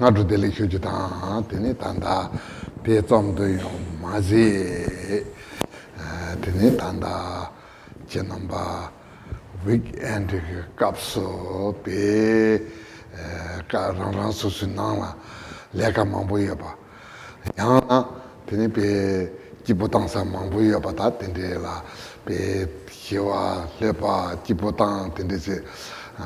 ngadu dele hyujutan tene tanda pe tsamdo yo mazi tene tanda chenamba weekend kapso pe rang susu nangla leka mambu yoba yana tene pe jibutang sa mambu yoba ta tende la pe hiwa lepa jibutang tende se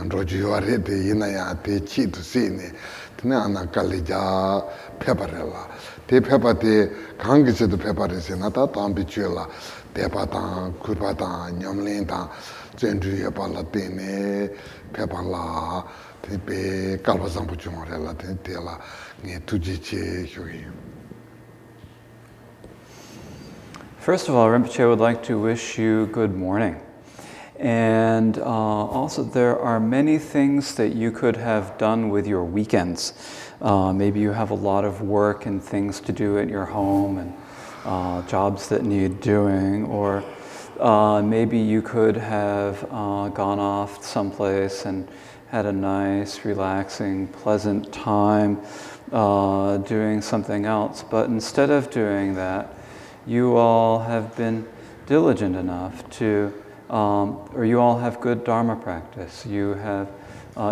roju yuwa re te ina ya te chi tu si ne tene ana kali ja pepa re la te pepa te kangi se tu pepa re se na ta tambi chue la tepa tang, kurpa tang, nyamlin tang zenju yoba la tene pepa la tene pe kalpa sampu chunga re la tene te la nge tuji che hyuhi. First of all, Rinpoche would like to wish you good morning. And also, there are many things that you could have done with your weekends. Maybe you have a lot of work and things to do at your home and jobs that need doing, or maybe you could have gone off someplace and had a nice, relaxing, pleasant time doing something else. But instead of doing that, you all have been diligent enough to or you all have good Dharma practice. You have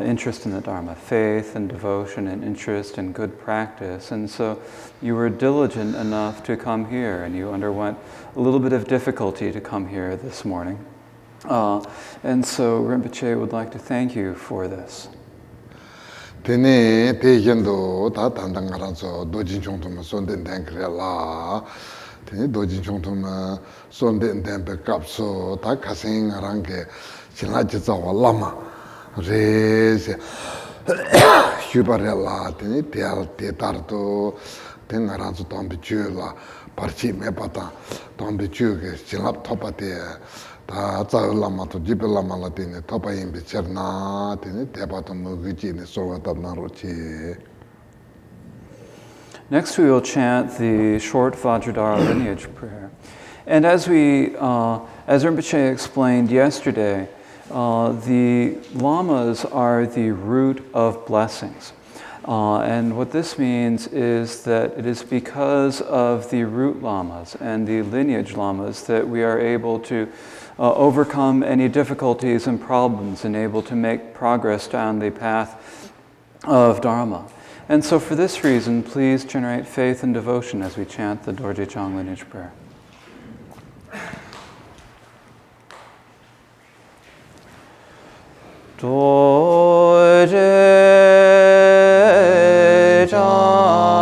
interest in the Dharma, faith and devotion and interest and good practice. And so you were diligent enough to come here, and you underwent a little bit of difficulty to come here this morning. And so Rinpoche would like to thank you for this. Tene te yendo ta tandang aranso dojin chongtum sonden denkre la tene dojin chongtum sonden dempe kapso ta kasing arange chinaji zawa lama re se la tene te tarto ten aranso tambi chula parchi me pata tambi chuge chinap topate ta zawa lama to jipe lama la tene topa imbi cherna tene te pata muguji ne sowa tabna rochi. Next, we will chant the short Vajradhara lineage prayer. And as Rinpoche explained yesterday, the lamas are the root of blessings. And what this means is that it is because of the root lamas and the lineage lamas that we are able to overcome any difficulties and problems and able to make progress down the path of Dharma. And so for this reason, please generate faith and devotion as we chant the Dorje Chang lineage prayer. Dorje Chang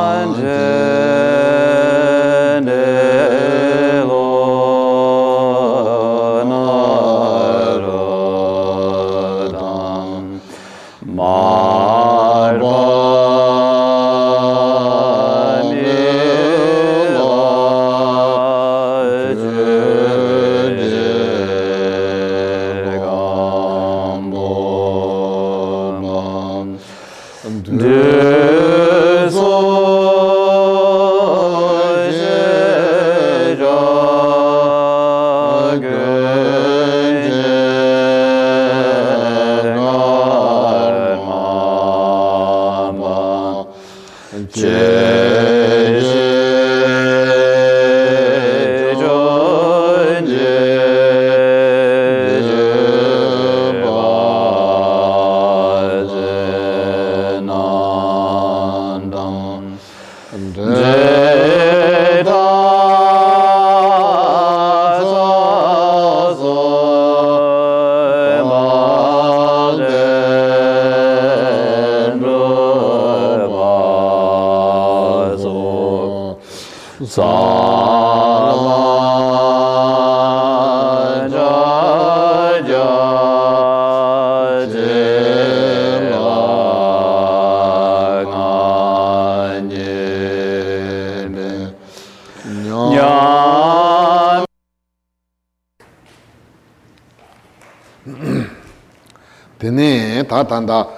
Tene ta tanda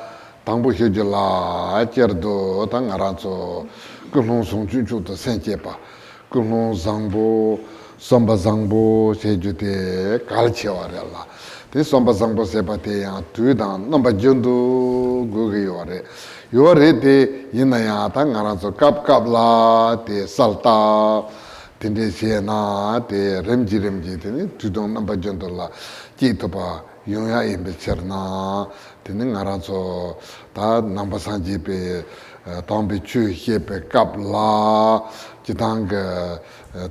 tangpo hyoji la cherdo ta ngaranzo kulong song chunchu to senche pa kulong zangbo somba zangbo sheju te kalche ware la te somba zangbo sepa te yang tuidang namba jundu gugi ware Yore de Yinaya, Tangarazo, Kapla, de Salta, Tinde Siena, de Remji, Tudon number Gentola, Jitopa, Yoya Imbecherna, Tiningarazo, Ta number Sanjipe, Tombi Chu, Hepe, Kapla, Jitang,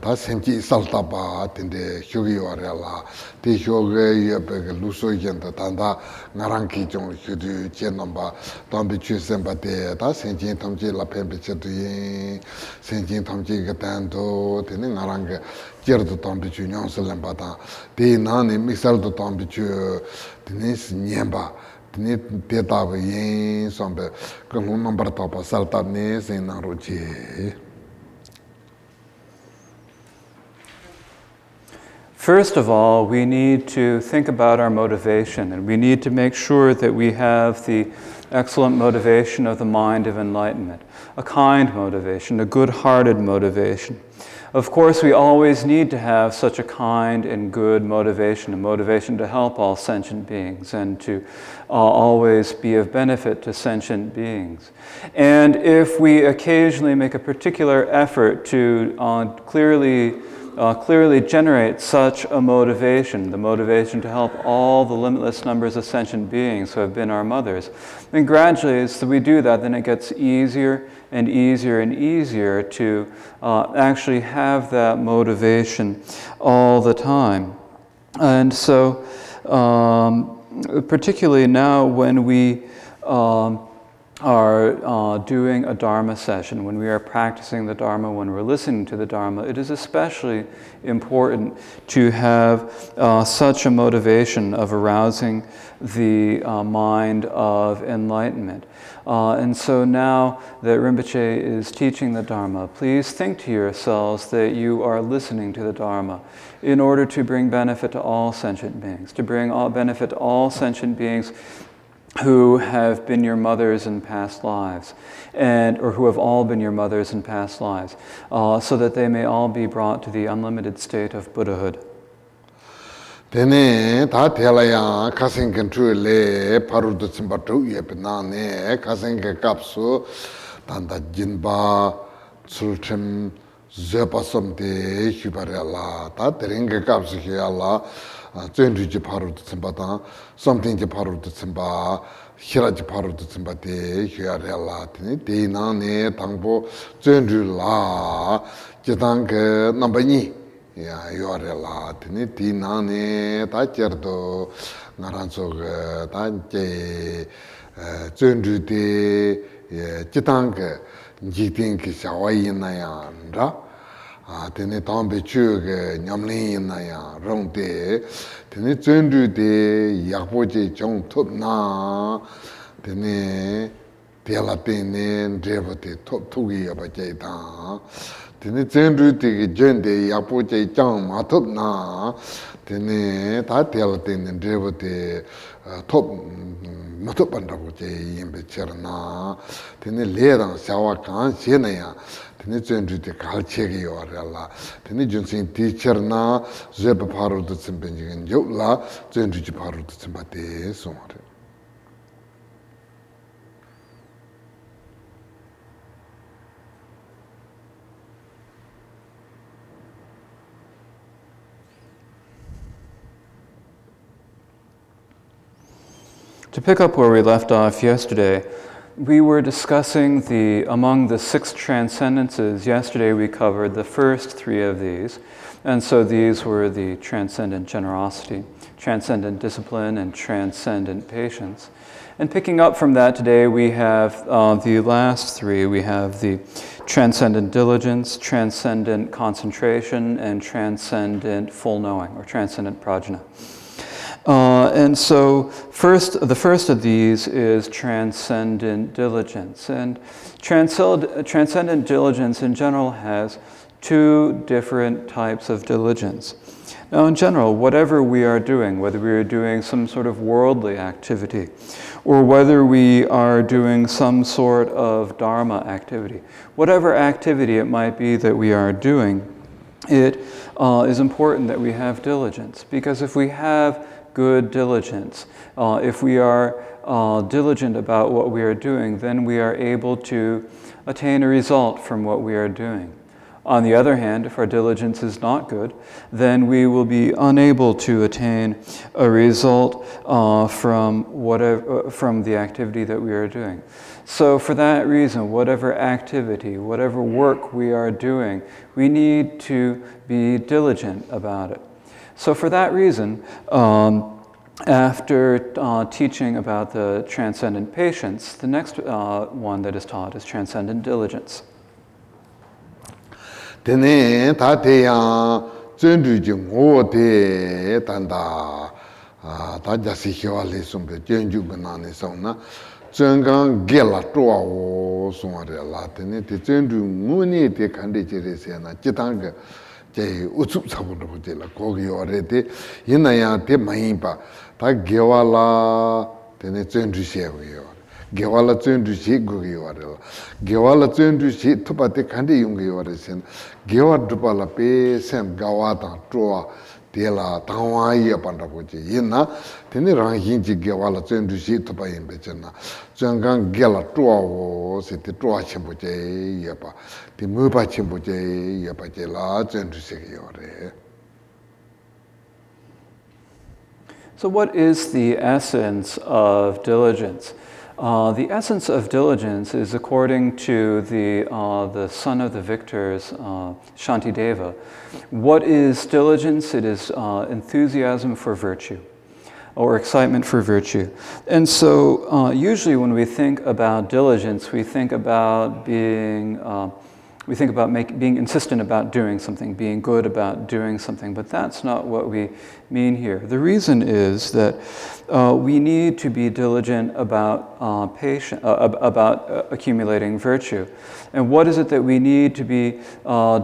Ta Senji Saltapa, Tinde Hugi Orella, the Hugi, Luso Yenta, Tanda, Naranki Jong, Hudu, Chenamba, Tombi Chu Sembate, Ta Senji Tomji La Pempichetu, Senji Tomji Gatanto, Tiningaranga, Jerdo Tombi Chu, Nonselembata, the Nani Mixel to Tombi Chu, Tinis Nyemba. Tini tetawa yin sombe kung number topa saltab ne sen naruchi. First of all, we need to think about our motivation, and we need to make sure that we have the excellent motivation of the mind of enlightenment, a kind motivation, a good-hearted motivation. Of course, we always need to have such a kind and good motivation, a motivation to help all sentient beings and to always be of benefit to sentient beings. And if we occasionally make a particular effort to clearly generate such a motivation, the motivation to help all the limitless numbers of sentient beings who have been our mothers, then gradually as we do that, then it gets easier and easier and easier to actually have that motivation all the time. And so, particularly now when we are doing a Dharma session, when we are practicing the Dharma, when we're listening to the Dharma, it is especially important to have such a motivation of arousing the mind of enlightenment. And so now that Rinpoche is teaching the Dharma, please think to yourselves that you are listening to the Dharma in order to bring benefit to all sentient beings, to bring benefit to all sentient beings who have been your mothers in past lives, or who have all been your mothers in past lives, so that they may all be brought to the unlimited state of Buddhahood. Tene ta telaya kasing tru le paru de simbatu yepnane kasing kapsu tanda jinba sultrim zepasam de hubarela ta teringa kapsu hiala zenju paru de simbata something je paru de simba hiraji paru de simbate hiarela tene de nane tangbo zenju la jitang nambani ya yore la tini ti nani ta certo ngaranso ta je zunju de jitang jiting ki shawai na ya ra tini tambe chu ge nyamlin na ya rong de tini zunju de yakbo je chong thup na tini tela tini dreva de thup thugi ya ba je ta tene zenru tiki jende yapu che chang ma thup na tene ta tela tene dreva te thup ma thup pandabu che yinpe cher na tene le rang shawa kaan she na ya tene zenru te kaal che ki yo la tene junsin ti cher na zeba paru tu tsimpe njigen yuk la zenru chi paru tu tsimpa te song re. To pick up where we left off yesterday, we were discussing among the 6 transcendences. Yesterday we covered the first 3 of these, and so these were the transcendent generosity, transcendent discipline, and transcendent patience. And picking up from that today, we have the last 3. We have the transcendent diligence, transcendent concentration, and transcendent full knowing, or transcendent prajna. And so the first of these is transcendent diligence. And transcendent diligence in general has 2 different types of diligence. Now in general, whatever we are doing, whether we are doing some sort of worldly activity, or whether we are doing some sort of Dharma activity, whatever activity it might be that we are doing, it is important that we have diligence. Because if we have good diligence. If we are diligent about what we are doing, then we are able to attain a result from what we are doing. On the other hand, if our diligence is not good, then we will be unable to attain a result from the activity that we are doing. So for that reason, whatever activity, whatever work we are doing, we need to be diligent about it. So for that reason, after teaching about the transcendent patience, the next one that is taught is transcendent diligence. Tene tateya zendru ji ngo te tanda ta jasi hiwa le sumpe jenju banane sauna zenggang gela tuwa wo sungare la tene te zendru ngo ne te kande jere se na jitanga je utsup sabu rupu je la kogi yore te yina ya te mayimpa ta gewa la tene zendru shewe yore gewala zendru shi gugi yore la gewala zendru shi tupa te kande yungi yore se na gewa drupa la pe sem gawa tang tuwa te la tangwa iya panda poche yina tene ranghin chi gewa la zendru shi tupa yinpe che na zenggang gela tuwa wo se te tuwa chenpo che iya pa te mupa chenpo che iya pa che la zendru shi yore. So what is the essence of diligence? The essence of diligence is, according to the son of the victors, Shantideva. What is diligence? It is enthusiasm for virtue, or excitement for virtue. And so usually when we think about diligence, we think about being insistent about doing something, being good about doing something, but that's not what we mean here. The reason is that we need to be diligent about accumulating virtue. And what is it that we need to be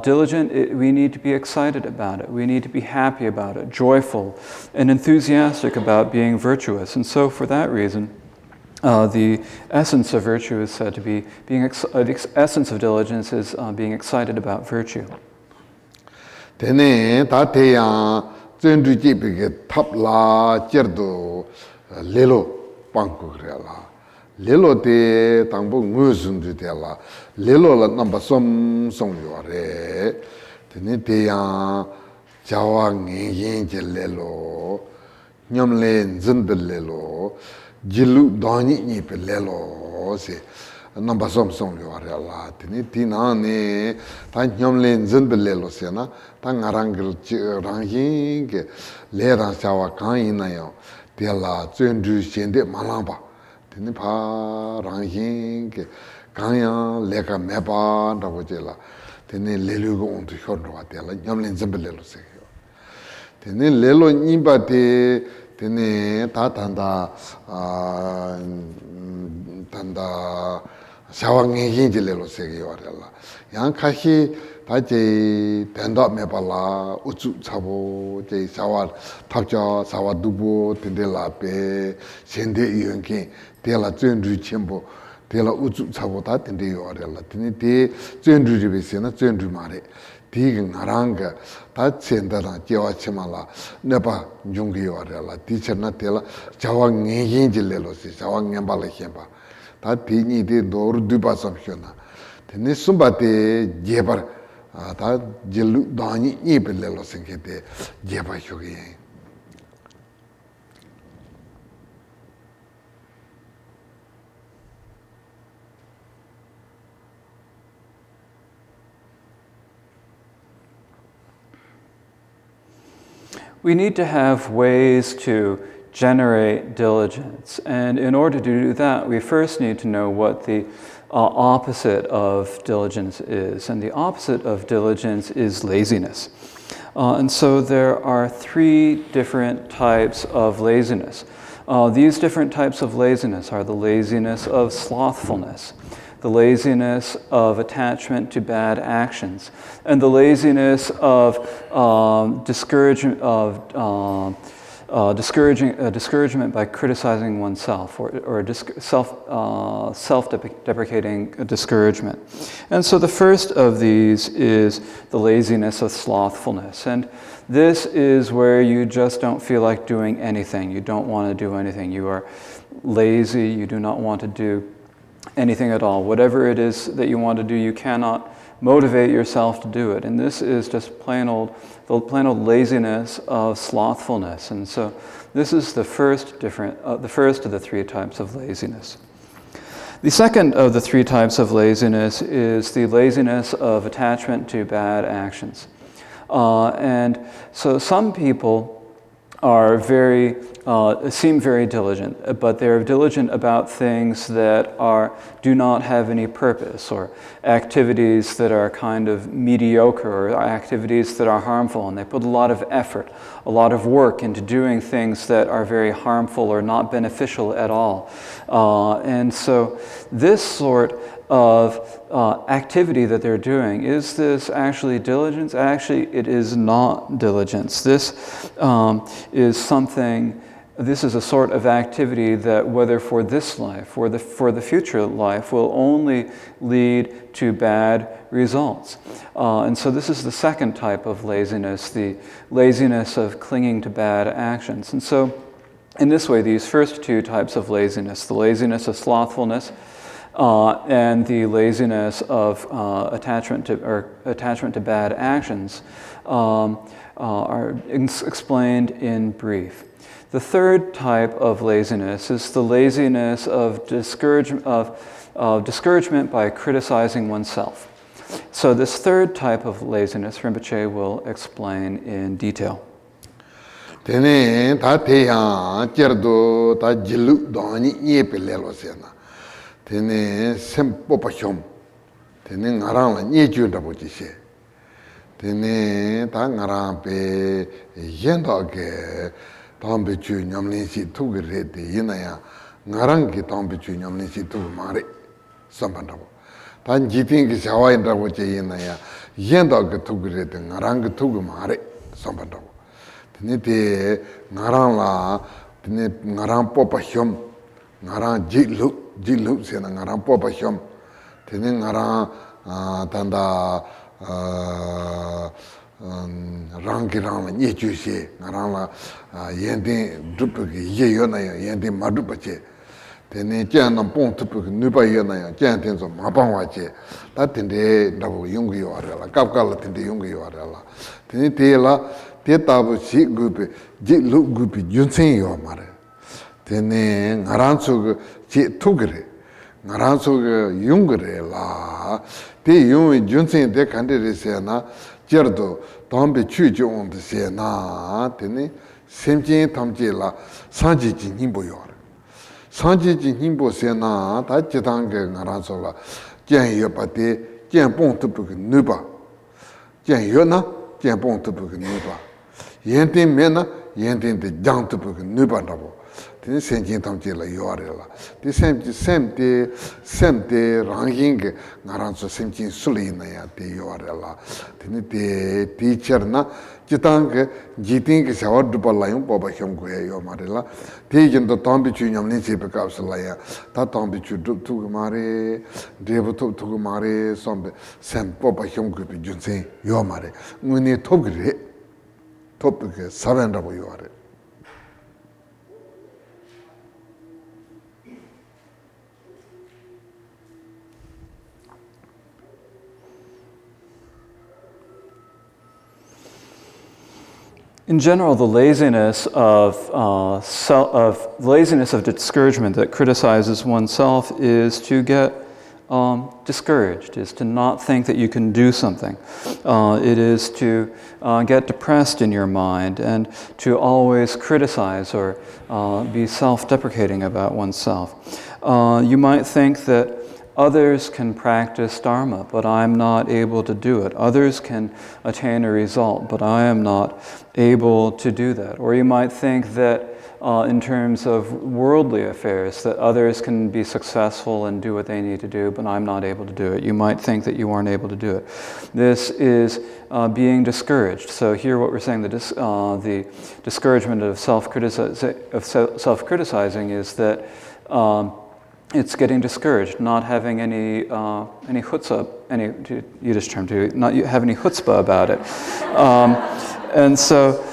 diligent? We need to be excited about it. We need to be happy about it, joyful, and enthusiastic about being virtuous. And so for that reason, the essence of virtue is said to be the essence of diligence is being excited about virtue. Tene tateya zendru jipi ke tapla jerdo lelo pangku krela. Lelo te tangpo ngu sundu te la. Lelo la namba som yore. Tene teya jawa ngen je lelo. Nyamle nzenda lelo. Jilu dani ni pe lelo se namba som yore la tini tina ne ta nyamle nzenda lelo se na ta ngarangil rangin ke le ran sawa kan ina yo te la zendru shende malamba tini pa rangin ke kan ya le ka meba nda bo je la tini lelu go onto hondro wa te la nyamle nzenda lelo se yo tini lelo nimba te tene ta tanda shawa ngengin je lelo sege yore la yang kashi ta je tenda mepa la uchu chabo je shawa tapcha shawa dubo tende la pe shende yonkin te la zendru chenpo te la uchu chabo ta tende yore la tene te zendru ribe se na zendru mare tiga ngaranga ta tsendara jewa chima la nepa nyungi yore la teacher na tela jawa ngengin je lelo si jawa ngemba la hemba ta tini de doru dupa samsho na teni sumba te jebar ta jelu dani nipe lelo singe te jeba shogi. We need to have ways to generate diligence. And in order to do that, we first need to know what the opposite of diligence is. And the opposite of diligence is laziness. And so there are 3 different types of laziness. These different types of laziness are the laziness of slothfulness, the laziness of attachment to bad actions, and the laziness of discouragement, of discouragement by criticizing oneself, or self-deprecating discouragement. And so the first of these is the laziness of slothfulness. And this is where you just don't feel like doing anything. You don't want to do anything. You are lazy. You do not want to do anything at all. Whatever it is that you want to do, you cannot motivate yourself to do it. And this is just the plain old laziness of slothfulness. And so this is the first of the three types of laziness. The second of the three types of laziness is the laziness of attachment to bad actions. And so some people are seem very diligent, but they're diligent about things that do not have any purpose, or activities that are kind of mediocre, or activities that are harmful, and they put a lot of effort, a lot of work into doing things that are very harmful or not beneficial at all. And so this sort of activity that they're doing, is this actually diligence? Actually, it is not diligence. This is a sort of activity that, whether for this life or for the future life, will only lead to bad results. And so this is the second type of laziness, the laziness of clinging to bad actions. And so in this way, these first two types of laziness, the laziness of slothfulness, and the laziness of attachment to bad actions, are explained in brief. The third type of laziness is the laziness of discouragement by criticizing oneself. So this third type of laziness, Rinpoche will explain in detail. Tene ta teya jerdo ta jilu doni yepelelo sena. Tene sempo pashom. Tene ngarang la nyeju dabo jise. Tene ta ngarang pe yendo ke tambe chu nyamlin si tugre de yinaya ngarang ki tambe chu nyamlin si tug mare sambandabo. Ta jitin ki shawa indabo je yinaya yendo ke tugre de ngarang ke tug mare sambandabo. Tene te ngarang la tene ngarang po pashom ngarang jilu sena ngarang po pashom tene ngarang tanda rangi rang nye chu she ngarang la yendin drupa ki ye yo na ya yendin ma drupa che tene jan nam pong tupu ki nupa yo na ya jan ten so ma pang wa che ta tende ndabu yungu yo wa la kapka la tende yungu yo wa la tene te la te tabu si gupi jilu gupi junsen yo ma re tene ngarang su che tugre ngarang su yungre la te yungi junsen te kante re se na jerdo tambe chu ju on de se na tene semjen tamje la sanji ji nimbo yo sanji ji nimbo se na ta jitang ge ngarang su la jian yo pa te jian pong tu bu ge nu ba jian yo na jian pong tu bu ge nu ba yen tin me na yen tin de jang tu bu ge nu ba da bo tene senjin tamje la yo re la te sem te ranging ngarang su semjin suli na ya te yo re la tene te teacher na jitang ge jiting ge shawa dupa la yung poba hyom go ya yo ma re la te jin do tambi chu nyam lin che pe kap sa la ya ta tambi chu dup tu ge ma re debu tu ge ma re sombe sem poba hyom go pe jun sen yo ma re ngune top ge re top ge saben ra bo yo re. In general, the laziness of discouragement that criticizes oneself is to get discouraged, is to not think that you can do something. It is to get depressed in your mind and to always criticize or be self-deprecating about oneself. You might think that others can practice Dharma, but I'm not able to do it. Others can attain a result, but I am not able to do that. Or you might think that in terms of worldly affairs, that others can be successful and do what they need to do, but I'm not able to do it. You might think that you aren't able to do it. This is being discouraged. So here what we're saying, the discouragement of self-criticizing is that it's getting discouraged, not having any chutzpah, any Yiddish term to not have any chutzpah about it. And so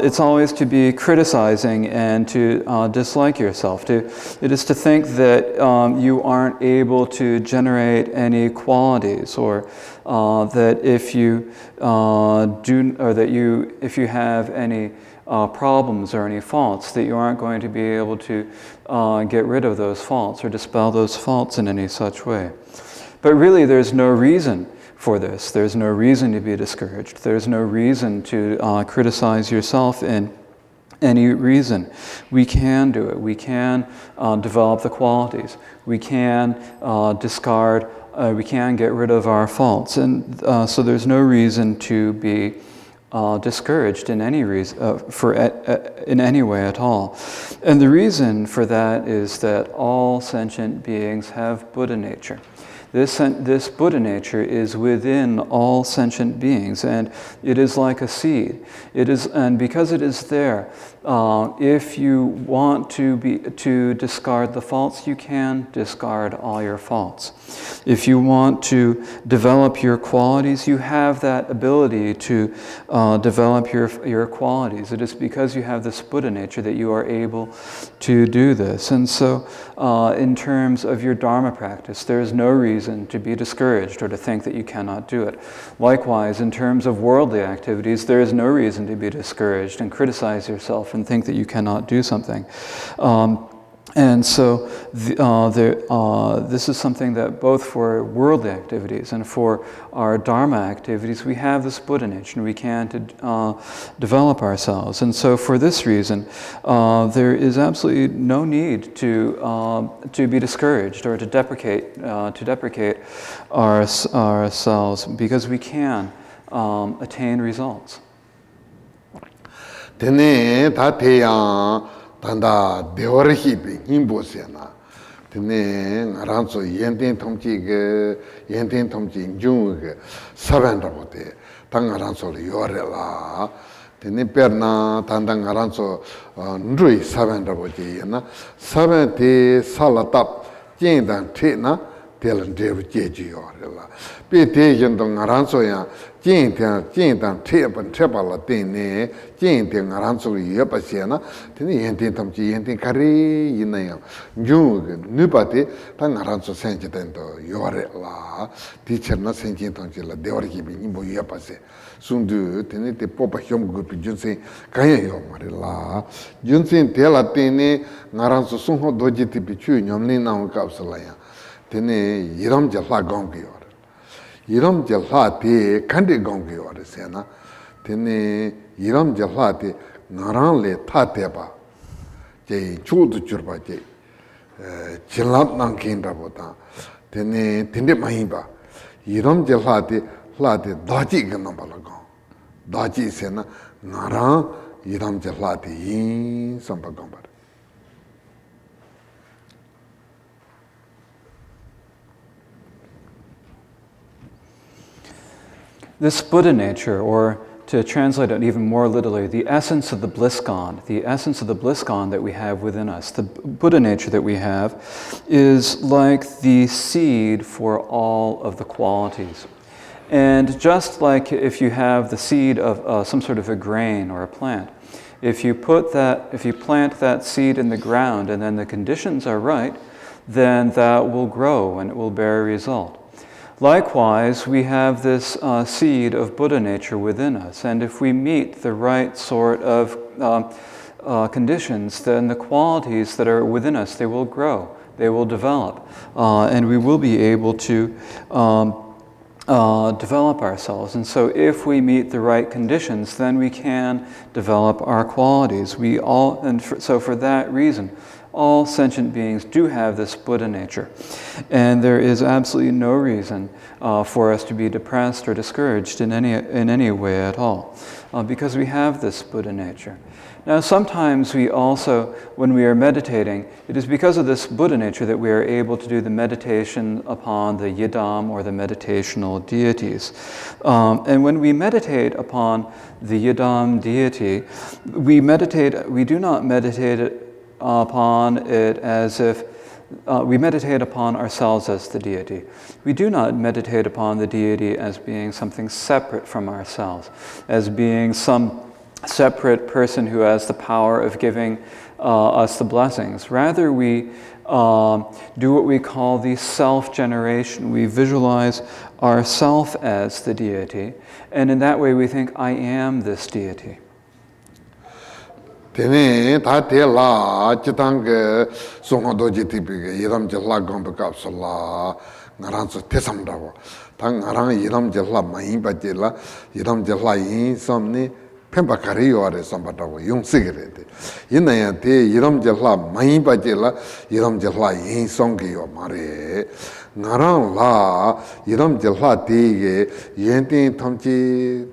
it's always to be criticizing and to dislike yourself. It is to think that you aren't able to generate any qualities, or that if you if you have any problems or any faults, that you aren't going to be able to get rid of those faults or dispel those faults in any such way. But really, there's no reason for this. There's no reason to be discouraged. There's no reason to criticize yourself in any reason. We can do it. We can develop the qualities. We can discard, we can get rid of our faults. And so there's no reason to be discouraged in any reason, in any way at all. And the reason for that is that all sentient beings have Buddha nature. This Buddha nature is within all sentient beings, and it is like a seed. And because it is there, if you want to discard the faults, you can discard all your faults. If you want to develop your qualities, you have that ability to develop your qualities. It is because you have this Buddha nature that you are able to do this. And so, in terms of your Dharma practice, there is no reason to be discouraged or to think that you cannot do it. Likewise, in terms of worldly activities, there is no reason to be discouraged and criticize yourself and think that you cannot do something. And so this is something that both for worldly activities and for our Dharma activities, we have this Buddha nature and we can develop ourselves. And so for this reason, there is absolutely no need to be discouraged or to deprecate ourselves, because we can attain results. 단다 대어히비 힘보세나 드네 나란소 연된 통지게 연된 통지 중게 사반다보데 당나란소 요래라 드네 페르나 단당 나란소 누이 사반다보지나 사반데 살라탑 찐단 테나 텔은 데브제지요래라 베테전동 나란소야 찐단 테번 테발라 데네 찐된 나란소리 여바시나 드네 연된 탐지 연된 카리 이나요 중 누바데 당 나란소 센지된도 요래라 디처나 센진 통지라 데어기비 니모 여바세 순두 드네 데 포파 혐그 준세 가야요 말이라 준세 텔라 데네 나란소 송호 도지티 비추 냠네 나온 갑슬라야 드네 이름 잘라 공기요 이름 잘라티 칸디 공기요 세나 드네 이름 잘라티 나랑레 타테바 제 주도 줄바제 진랍 난긴다보다 드네 딘데 마이바 이름 잘라티 라티 다지 그놈발고 다지 세나 나랑 이름 잘라티 인 선바공바. This Buddha nature, or to translate it even more literally, the essence of the bliss gone that we have within us, the Buddha nature that we have, is like the seed for all of the qualities. And just like if you have the seed of some sort of a grain or a plant, if you plant that seed in the ground and then the conditions are right, then that will grow and it will bear a result. Likewise, we have this seed of Buddha nature within us, and if we meet the right sort of conditions, then the qualities that are within us, they will grow, they will develop, and we will be able to develop ourselves. And so if we meet the right conditions, then we can develop our qualities. So for that reason, all sentient beings do have this Buddha nature. And there is absolutely no reason for us to be depressed or discouraged in any way at all, because we have this Buddha nature. Now, sometimes we also, when we are meditating, it is because of this Buddha nature that we are able to do the meditation upon the yidam or the meditational deities. And when we meditate upon the yidam deity, we do not meditate upon it as if we meditate upon ourselves as the deity. We do not meditate upon the deity as being something separate from ourselves, as being some separate person who has the power of giving us the blessings. Rather, we do what we call the self-generation. We visualize ourself as the deity, and in that way we think, I am this deity. Tene ta te la chitang ke songa doji tipi ke yidam jala gombe kapsula ngarang su tesam dawa. Tang ngarang yidam jala mayin pa jala yidam jala yin somni pempa kari yuare samba dawa yung sigire te. Yina ya te yidam jala mayin pa jala yidam jala yin songi yuwa mare. Ngarang la yidam jala te ke yentin tamchi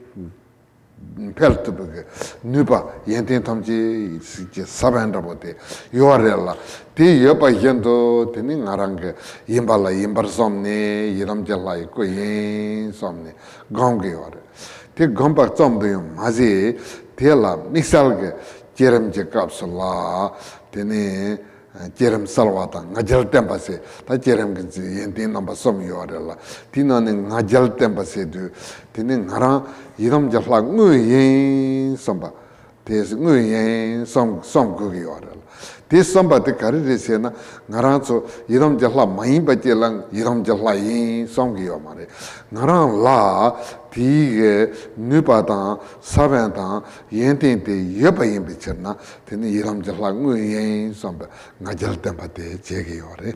peltubuge nupa yentin tamchi sabandabote yorella ti yopa yendo teni ngarange yimbala yimbar somne yiram jalla ko yin somne gonge yore ti gomba somdo yum mazi tela mixalge jerem je kapsula teni jerem salwata ngajal tempase ta jerem ge yentin namba som yorella tinane ngajal tempase du teni ngara yiram jalla nguyen samba tes nguyen som gugi yorella tes samba te karire na ngara so yiram jalla main bajelang yiram jalla yin som gi yomare ngara la tige nupata sabanta yentin te yebayin bicherna teni yiram jalla nguyen samba ngajal tempate jegi yore.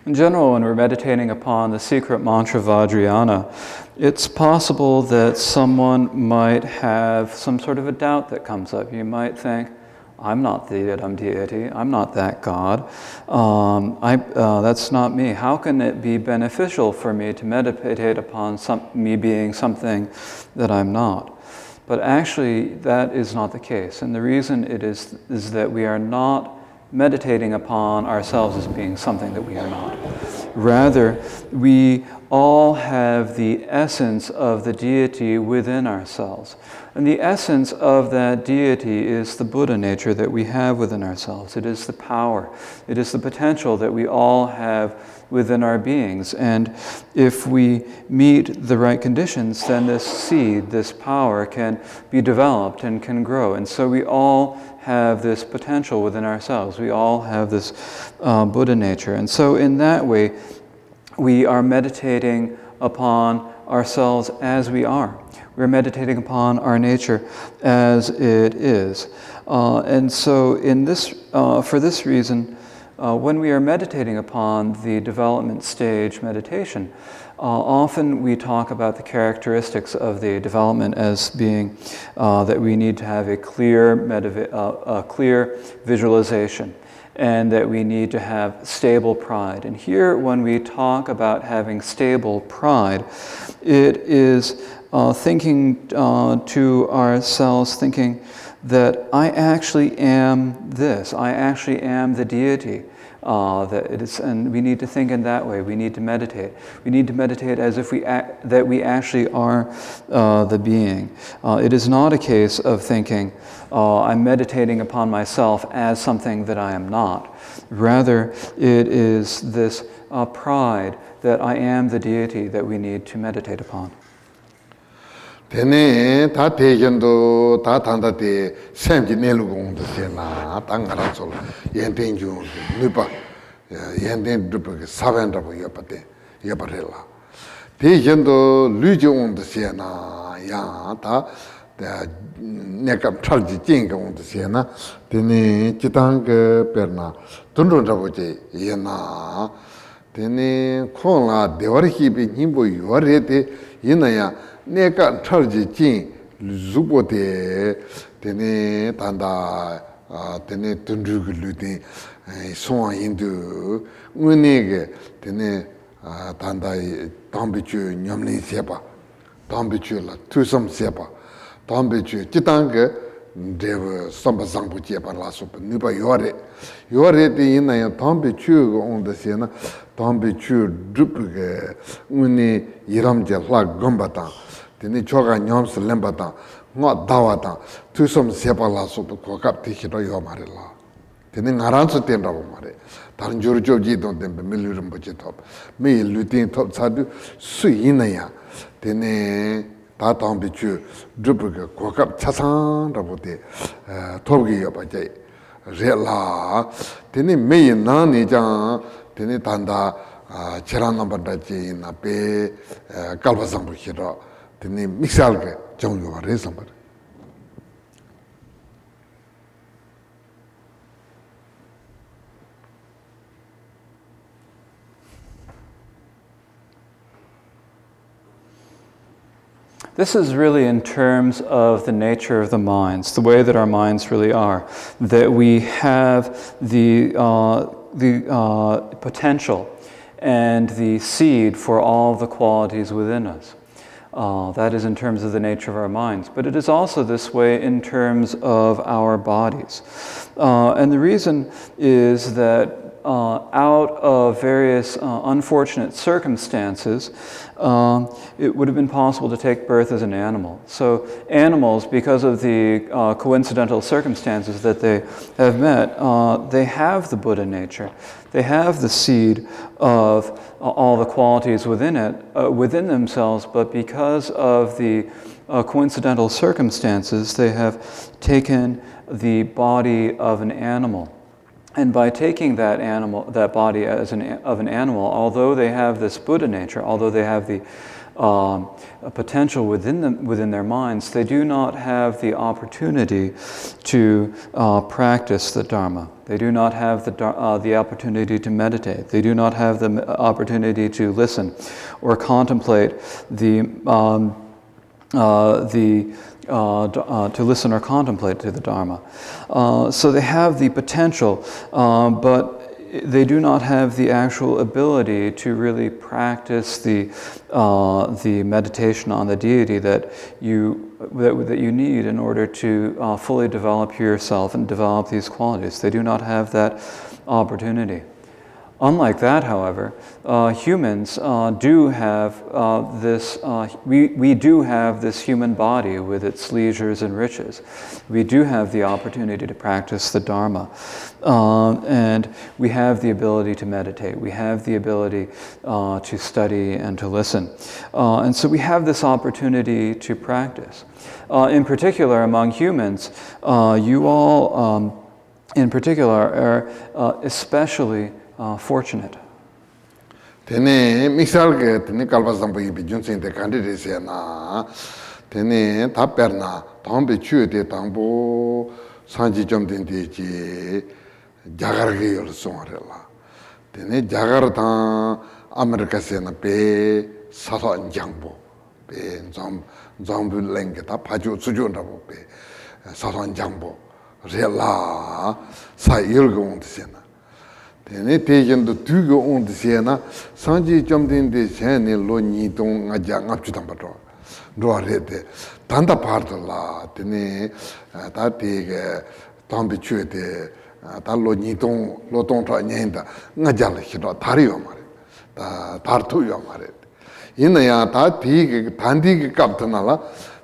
In general, when we're meditating upon the secret mantra Vajrayana, it's possible that someone might have some sort of a doubt that comes up. You might think, I'm not the Yidam deity, I'm not that God, that's not me. How can it be beneficial for me to meditate upon me being something that I'm not? But actually, that is not the case. And the reason it is that we are not meditating upon ourselves as being something that we are not. Rather, we all have the essence of the deity within ourselves. And the essence of that deity is the Buddha nature that we have within ourselves. It is the power. It is the potential that we all have within our beings. And if we meet the right conditions, then this seed, this power, can be developed and can grow. And so we all have this potential within ourselves. We all have this Buddha nature. And so in that way, we are meditating upon ourselves as we are. We're meditating upon our nature as it is. And so for this reason, when we are meditating upon the development stage meditation, often we talk about the characteristics of the development as being that we need to have a clear visualization, and that we need to have stable pride. And here, when we talk about having stable pride, it is thinking to ourselves, thinking that I actually am this, I actually am the deity. That it is, and we need to think in that way. We need to meditate. We need to meditate as if that we actually are the being. It is not a case of thinking, I'm meditating upon myself as something that I am not. Rather, it is this pride that I am the deity that we need to meditate upon. Tene ta tejendo ta tanda te semji nelu gong de sena tangara sol yenten ju nupa yenten dupa ke savenda bo yapate yaparela tejendo luji on de sena ya ta nekam chalji jinga on de sena tene chitang ke perna tundron rabo je yena tene kong la dewar hibi nimbo yore te inaya neka charji jing zubo te tene tanda tene tundrugu lutin songa indu unege tene tanda tambichu nyamlin sepa tambichu la tusam sepa tambichu jitanga dev samba zangpo jepa la sopa nipa yore te inaya tambichu ga onda sena tambichu drupu ga uni iramje la gomba tang tene choga nyamsa lemba tang nga dawa tang tusam sepa la sopa kokap te hito yo mare la tene ngaransu ten rabo mare taran juru job ji don tempe milu rinpoche top me lutin top sadu su inaya tene 다 담비추 drupuga kokap chasan rabote topgi yoba jay rela tene mei nani jang tene tanda chiran nambanda ji na pe kalpa sambu hira tene mixal ke jang yoba re sambar. This is really in terms of the nature of the minds, the way that our minds really are, that we have the potential and the seed for all the qualities within us. That is in terms of the nature of our minds. But it is also this way in terms of our bodies. And the reason is that out of various unfortunate circumstances, it would have been possible to take birth as an animal. So animals, because of the coincidental circumstances that they have met, they have the Buddha nature. They have the seed of all the qualities within it, within themselves, but because of the coincidental circumstances, they have taken the body of an animal. And by taking that body of an animal, although they have this Buddha nature, although they have the potential within their minds, they do not have the opportunity to practice the Dharma. They do not have the opportunity to meditate. They do not have the opportunity to listen or contemplate to listen or contemplate to the Dharma. So they have the potential, but they do not have the actual ability to really practice the meditation on the deity that you need in order to fully develop yourself and develop these qualities. They do not have that opportunity. Unlike that, however, humans do have this, we do have this human body with its leisures and riches. We do have the opportunity to practice the Dharma. And we have the ability to meditate. We have the ability to study and to listen. And so we have this opportunity to practice. In particular, among humans, you all, in particular, are especially fortunate. Tene misal tene kalpa sampo ibi junsen te kandide se na tene taperna tambe chue te tambo sanji jomden te ji jagar ge yor sonre la tene jagar ta Amerika se na pe sasa njangbo pe zambu lenge ta paju sujon rabo pe sasa njangbo re la sa yurgo on se na tene tejendo tugo on de na sanji jomden de sene lo ni dong ngaja ngapchu tambato ro arete tanda part la tene ta te tambi chue de ta lo ni dong lo dong tra nyenda ngaja le hiro dario mare ta tartu yo mare ina ya ta ti tandi ke kaptana la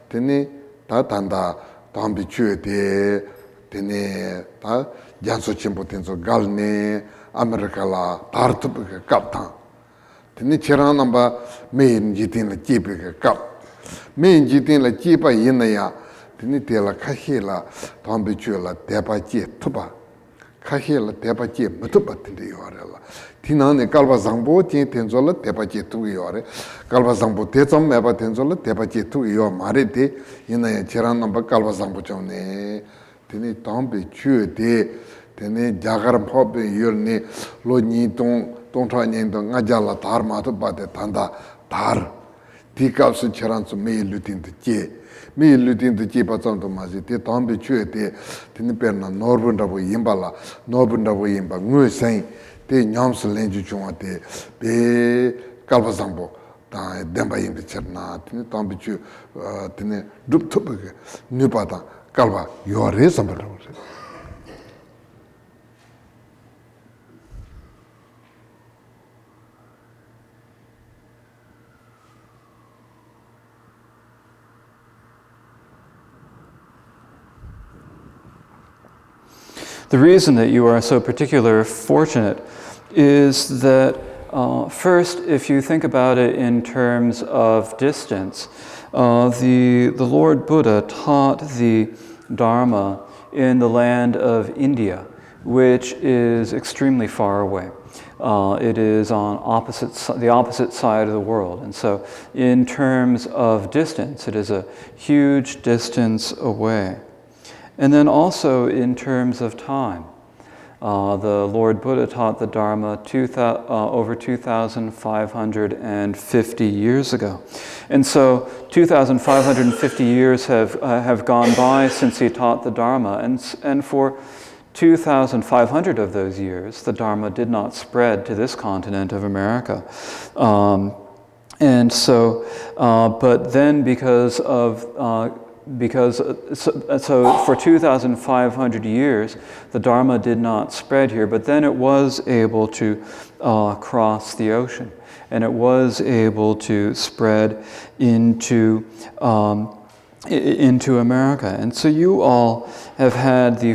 tene ta tanda tambi chue de tene ta janso chimpo tenso galne America la tartup kaptan tene cheran namba main jitin la jipe kap main jitin la jipa ina ya tene tela khahe la tambi chue la tepa ji tuba khahe la tepa ji mutuba tinde yore la tinane kalba zangbo tin tenzo la tepa ji tu yore kalba zangbo te chom meba tenzo la tepa ji tu yo mare te ina ya cheran namba kalba zangbo chone tene tambi chue de tene jagar phobe yorne lo ni tong 동trañendo ngajala dharma to bade tanda dar tikapsu cheransu me lutin de je me lutin de je patam to maji te tambe chue te tinperna norbunda bo yimbala norbunda bo yimba ngui sein te nyamsu lenju chunga te be kalbasambo ta demba yimbe cherna tin tambe chu tin dup thup nupata kalba yore sambara. The reason that you are so particularly fortunate is that first, if you think about it in terms of distance, the Lord Buddha taught the Dharma in the land of India, which is extremely far away. It is on the opposite side of the world. And so in terms of distance, it is a huge distance away. And then also in terms of time, the Lord Buddha taught the Dharma over 2,550 years ago. And so 2,550 years have gone by since he taught the Dharma. And for 2,500 of those years, the Dharma did not spread to this continent of America. And so, but then because for 2,500 years, the Dharma did not spread here, but then it was able to cross the ocean, and it was able to spread into America. And so you all have had the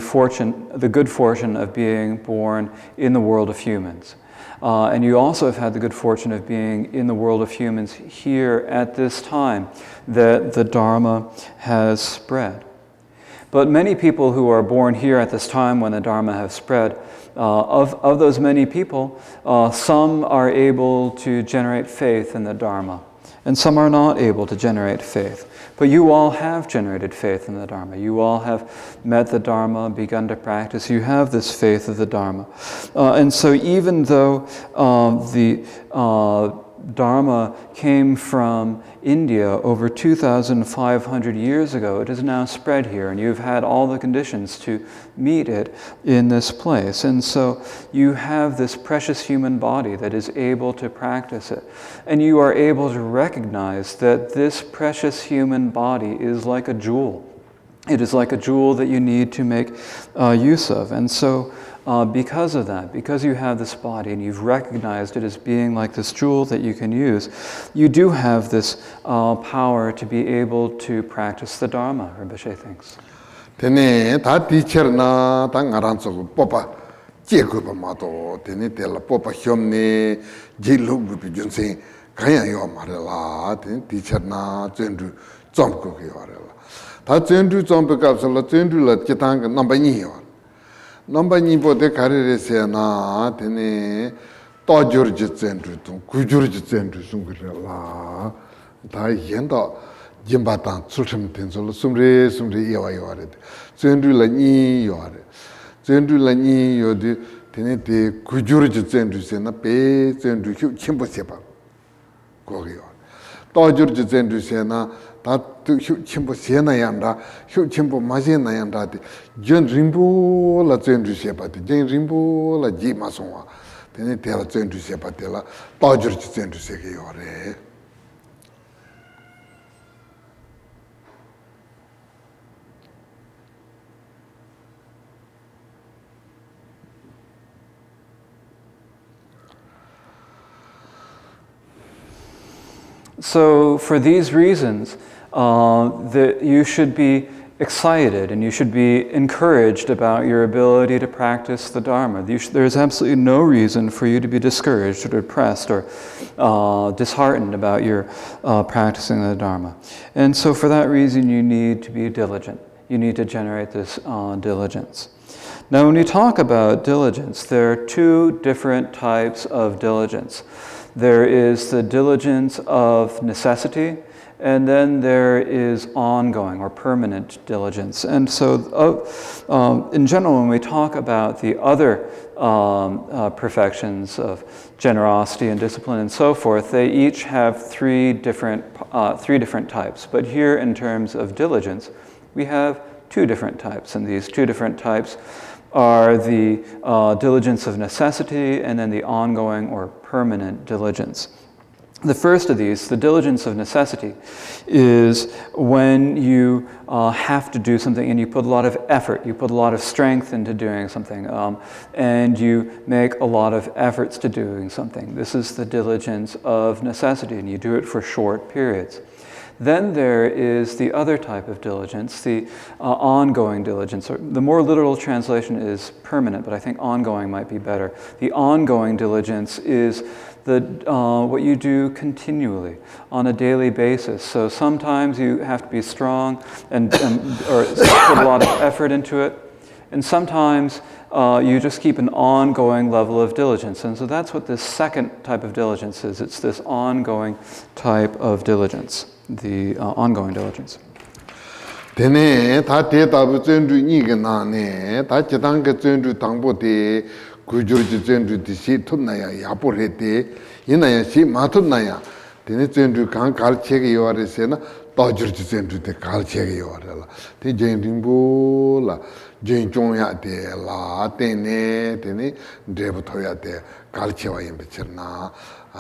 good fortune of being born in the world of humans. And you also have had the good fortune of being in the world of humans here at this time that the Dharma has spread. But many people who are born here at this time when the Dharma has spread, of those many people, some are able to generate faith in the Dharma, and some are not able to generate faith. But you all have generated faith in the Dharma. You all have met the Dharma, begun to practice. You have this faith of the Dharma. And so even though the Dharma came from India over 2,500 years ago, it has now spread here, and you've had all the conditions to meet it in this place. And so you have this precious human body that is able to practice it. And you are able to recognize that this precious human body is like a jewel. It is like a jewel that you need to make use of. And so because of that, because you have this body and you've recognized it as being like this jewel that you can use, you do have this power to be able to practice the Dharma, Rinpoche thinks. Tene ta teacher na ta ngaranso popa jegu pa mato tene tela popa hyomne jilu gu junse kaya yo marela tene teacher na zendu zomko yo marela ta zendu zompe kapsala zendu la kitang number 2 yo number 2 bote karere se na tene to jurji zendu tu kujurji zendu sungurela ta yenda jimbatan tsulchim tenzolo sumre yewa yore zendu la ni yore zendu la ni yode tene te kujurji zendu se na pe zendu chimbo sepa go yore to jurji zendu se na ta chimbo se na yanda chimbo ma se na yanda de jen rimbo la zendu sepa de jen rimbo la ji ma sonwa tene te la zendu sepa de la to jurji zendu se ke yore. So for these reasons, that you should be excited and you should be encouraged about your ability to practice the Dharma. There's absolutely no reason for you to be discouraged or depressed or disheartened about your practicing the Dharma. And so for that reason, you need to be diligent. You need to generate this diligence. Now, when you talk about diligence, there are 2 different types of diligence. There is the diligence of necessity, and then there is ongoing or permanent diligence. And so in general, when we talk about the other perfections of generosity and discipline and so forth, they each have three different types. But here in terms of diligence, we have two different types, and these two different types are the diligence of necessity and then the ongoing or permanent diligence. The first of these, the diligence of necessity, is when you have to do something and you put a lot of effort, you put a lot of strength into doing something, and you make a lot of efforts to doing something. This is the diligence of necessity, and you do it for short periods. Then there is the other type of diligence, the ongoing diligence. Or the more literal translation is permanent, but I think ongoing might be better. The ongoing diligence is what you do continually on a daily basis. So sometimes you have to be strong or put a lot of effort into it, and sometimes you just keep an ongoing level of diligence. And so that's what this second type of diligence is. It's this ongoing type of diligence, the ongoing diligence. Tene ta te tabu zendru niga na ne ta chitang ke zendru tangbo te kujur ji zendru di shi tun na ya yapo re te ina ya shi ma tun na ya tene zendru kan kal che ge yo re se na ta jur ji zendru te kal che ge yo re la te jen ringbo la jen chong ya te la tene drebu to ya te kal che wa yin be chir na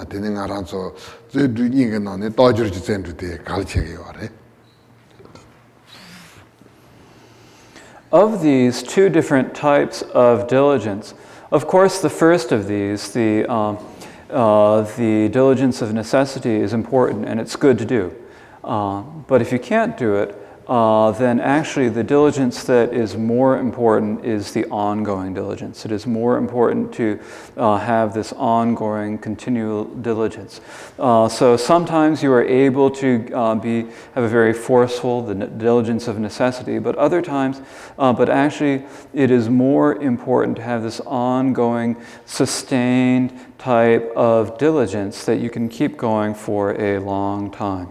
tene nga ran so zendru niga na ne ta jur ji zendru te kal che ge yo re. Of these two different types of diligence, of course, the first of these, the diligence of necessity, is important and it's good to do. But if you can't do it, then actually the diligence that is more important is the ongoing diligence. It is more important to have this ongoing, continual diligence. So sometimes you are able to have a very forceful, the diligence of necessity, but other times, but actually it is more important to have this ongoing, sustained type of diligence that you can keep going for a long time.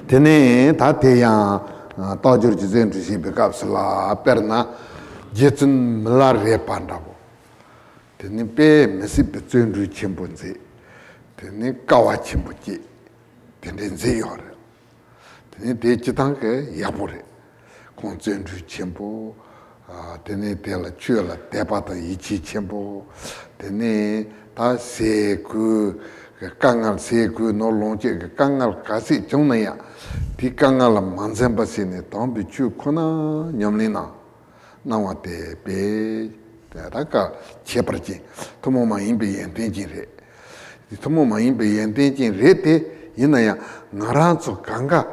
Tene ta te yang tajur ji zen tu si bekap sala perna jetun mlar re pandabo. Tene pe mesi pe zen ru chimbo nze. Tene kawa chimbo ji. Tene nze yore. Tene te chitang ke yapore. Kon zen ru chimbo. Tene te la chue la tepa ta ichi chimbo. Tene ta se ku kangal se ku no longche kangal kasi chungna ya ti kangal mansen basi ne tambi chu kona nyamlina nawa te pe raka cheparji tomo ma imbe yentenjin re tomo ma imbe yentenjin re te ina ya ngaranzo kanga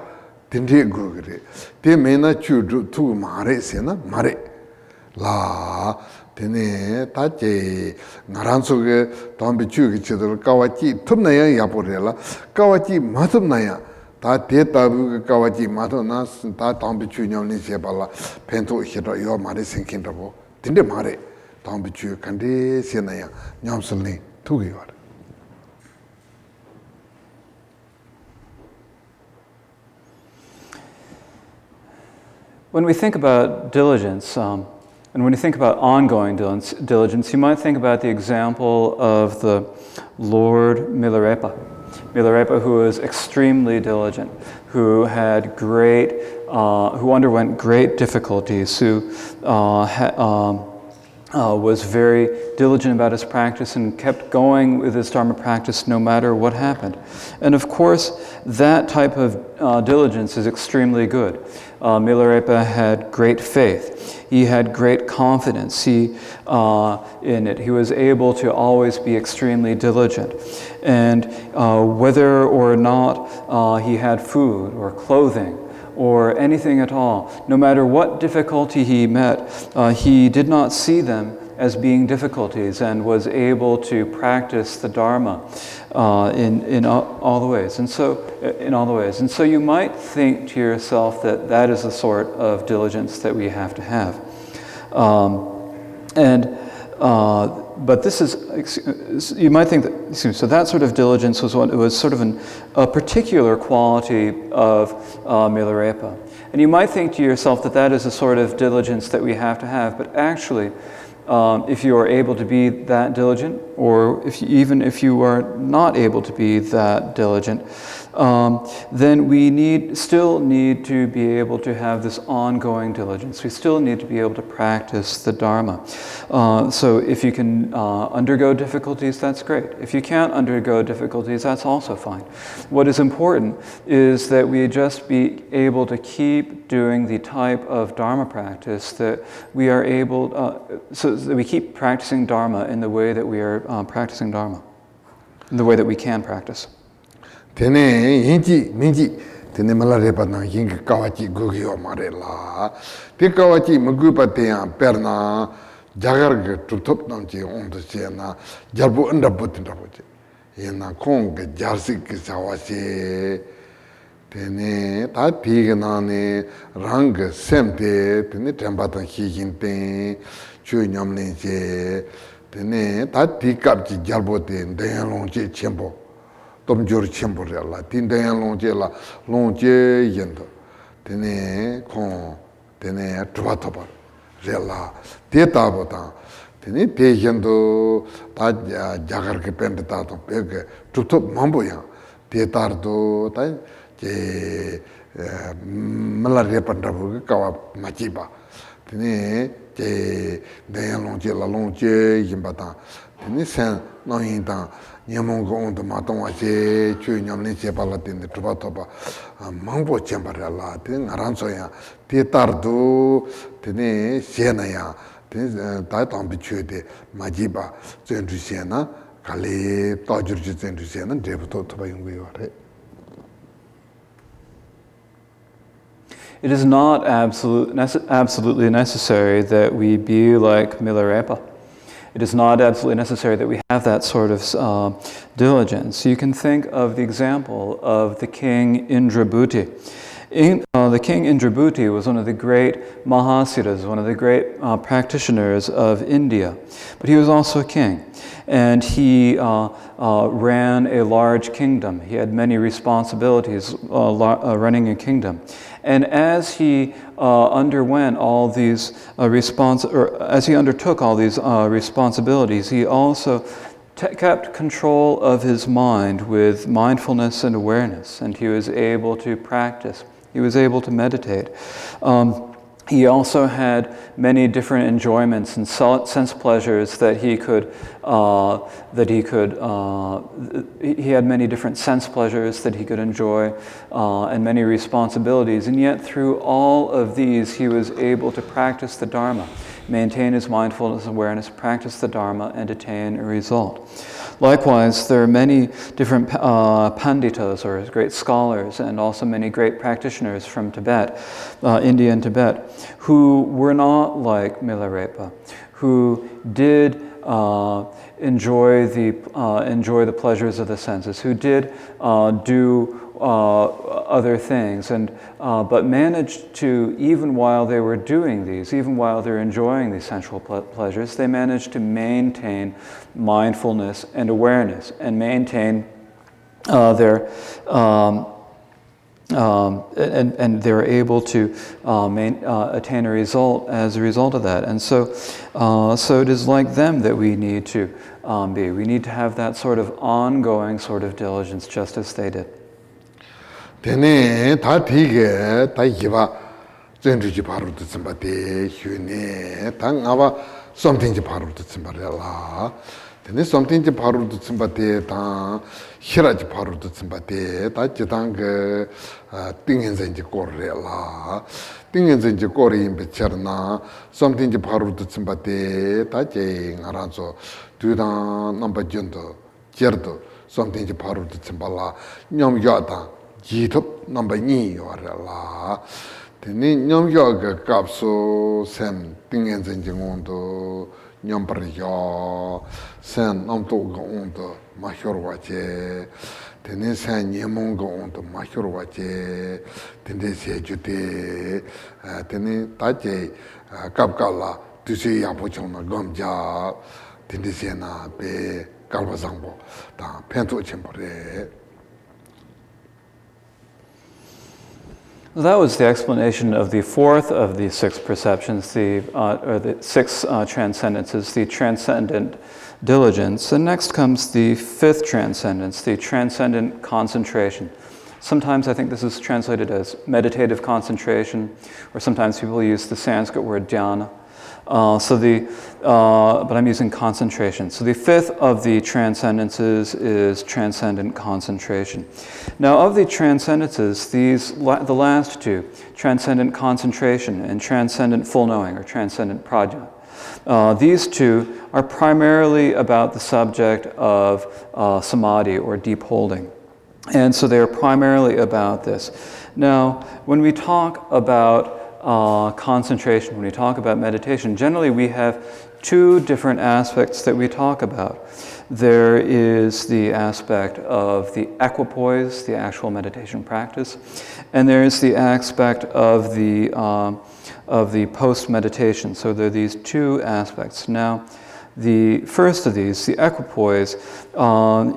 tendre gu re te mena chu tu mare se na mare la tene tache ngaranso ge tambi chu ge chedor kawachi tumnaya yaporela kawachi matumnaya ta te tabu kawachi matona ta tambi chu nyamni sebala pento hira yo mare sinkindabo tinde mare tambi chu kande senaya nyamsulni tugi war. When we think about diligence, and when you think about ongoing diligence, you might think about the example of the Lord Milarepa. Milarepa, who was extremely diligent, who underwent great difficulties, who was very diligent about his practice and kept going with his Dharma practice no matter what happened. And of course, that type of diligence is extremely good. Milarepa had great faith. He had great confidence in it. He was able to always be extremely diligent. And whether or not he had food or clothing or anything at all, no matter what difficulty he met, he did not see them as being difficulties and was able to practice the Dharma in all the ways. And so you might think to yourself that that is the sort of diligence that we have to have. But this is, you might think that, so that sort of diligence was sort of a particular quality of Milarepa. And you might think to yourself that that is a sort of diligence that we have to have, but actually, if you are able to be that diligent, or even if you are not able to be that diligent, then we still need to be able to have this ongoing diligence. We still need to be able to practice the Dharma. So if you can undergo difficulties, that's great. If you can't undergo difficulties, that's also fine. What is important is that we just be able to keep doing the type of Dharma practice that we are able, so that we keep practicing Dharma in the way that we are practicing Dharma, in the way that we can practice. Tene inji minji tene Milarepa na yinga kawachi gugyo marela. Te kawachi magupa teya perna jagar ge tutup namchi ondo na jarbu ndabutin rabuchi. Yena kong ge jarsik ge sawasi. Tene ta piga nane rang semte tene tempatan hijinte chu nyamne je. Tene ta tikap ji jarbu te ndayalong je chempo. Tomjur chimburella, Tindayan Longela, Longje Yendo, Tene Con, Tene Tuatopa, Rella, Tietabota, Tene Pejendo, Jagar Kepentato, Peg, Tutop Mamboya, Tietardo, Malarepandabu, Kawa Machiba, Tene, Dayan Longela, Longje Yimbata, Tene San, no Intan. Nyamongo on the Matonwache, Chu Nyamni Chepalatin, the Tubatoba, Mambo Chambarella, Tin Aransoya, Tietardo, Tene, Sienaya, Titan Bichude, Majiba, Zendrusiana, Kale, Tajurji Zendrusiana, Debuto Tobayungi. It is not absolutely necessary that we be like Milarepa. It is not absolutely necessary that we have that sort of diligence. You can think of the example of the king Indrabhuti. The king Indrabhuti was one of the great Mahasiddhas, one of the great practitioners of India. But he was also a king. And he ran a large kingdom. He had many responsibilities running a kingdom. And as he underwent all these as he undertook all these responsibilities, he also kept control of his mind with mindfulness and awareness, and he was able to practice. He was able to meditate. He also had many different enjoyments and sense pleasures that he had many different sense pleasures that he could enjoy, and many responsibilities. And yet through all of these, he was able to practice the Dharma, maintain his mindfulness awareness, practice the Dharma, and attain a result. Likewise, there are many different panditas, or great scholars, and also many great practitioners from Tibet, India and Tibet, who were not like Milarepa, who did enjoy the pleasures of the senses, who did do other things, but managed to, even while they were doing these, even while they're enjoying these sensual pleasures, they managed to maintain mindfulness and awareness, and maintain and they're able to attain a result as a result of that. And so it is like them that we need to be. We need to have that sort of ongoing sort of diligence, just as they did. Tene ta tige ta yiba zendruji paru de zimbate hyune ta ngaba something ji paru de zimbarela. Tene something ji paru de zimbate ta hira ji paru de zimbate ta jitang dingen zenji korrela. Dingen zenji kori imbe cherna something ji paru de zimbate ta je ngaranzo dudan namba jendo jerdo something ji paru de zimbala nyom yata jitop number 2 yorala. Tene nyom yoga kapso sem dingen zenji ngondo nyom paryo sen namto gondo mahyor wache. Tene sen nyemon gondo mahyor wache. Tene se jute tene tache kapkala tusi yapo chona gomja tindisena be kalbazangbo ta pento chempore. That was the explanation of the fourth of the six perceptions, or the six transcendences, the transcendent diligence. And next comes the fifth transcendence, the transcendent concentration. Sometimes I think this is translated as meditative concentration, or sometimes people use the Sanskrit word dhyana. But I'm using concentration. So the fifth of the transcendences is transcendent concentration. Now, of the transcendences, the last two, transcendent concentration and transcendent full knowing, or transcendent prajna, these two are primarily about the subject of samadhi, or deep holding. And so they are primarily about this. Now, when we talk about concentration, when we talk about meditation, generally we have two different aspects that we talk about. There is the aspect of the equipoise, the actual meditation practice, and there is the aspect of the post-meditation. So there are these two aspects. Now, the first of these, the equipoise,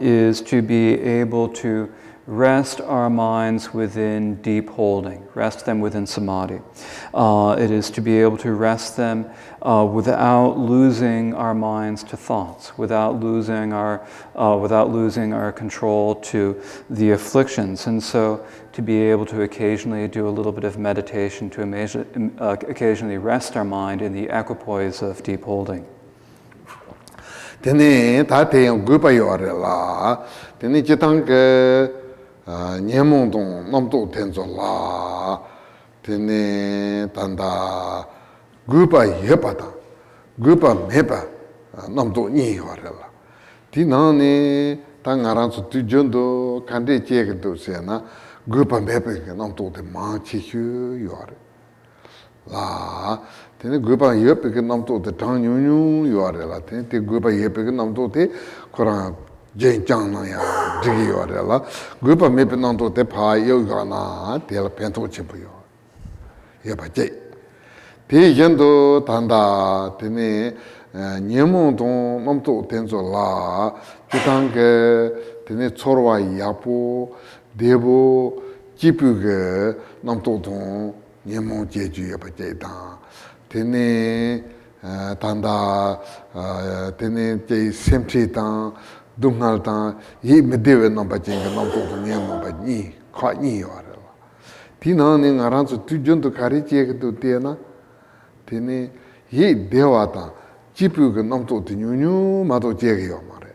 is to be able to rest our minds within deep holding, rest them within samadhi. It is to be able to rest them without losing our minds to thoughts, without losing our control to the afflictions. And so to be able to occasionally do a little bit of meditation, to occasionally rest our mind in the equipoise of deep holding. Tene tate yung gupa yore la, tene chitang ke nyemong tong namto tenzo la, tene tanda gupa yepa ta, gupa mepa namto nyi yore la. Ti nani ta ngaran su tu jondo kande cheke do se na, gupa mepa ke namto te mang chi hu yore la. Tene gupa yepa ke namto te tang nyung nyung yore la, tene te gupa yepa ke namto te korang jen chang na ya digi yore la, gupa mepa namto te pa yoga na, te la pento chipu yore, yepa jay. Te yendo tanda tene nyemong tong namto tenzo la, chitang ke tene chorwa yapo, debo, chipu ke namto tong nyemong jeju yepa jay tang. Tene tanda tene jay semchi tang, dungal tang, yi medewe namba jenga namto tong nyemong pa nyi, kwa nyi yore la. Ti nani nga ranzu tu jundu kari jeke tu tena, tene yi dewa tang, jipu ke namto tong nyunyu mato jeke yo ma re.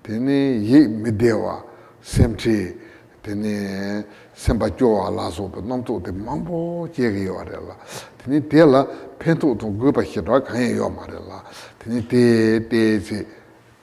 Tene yi medewa, semchi, tene sempa jowa laso pa namto te mambo jeke yo re la. Tene te la pento tong gupa hidwa kanya yo ma re la. Tene te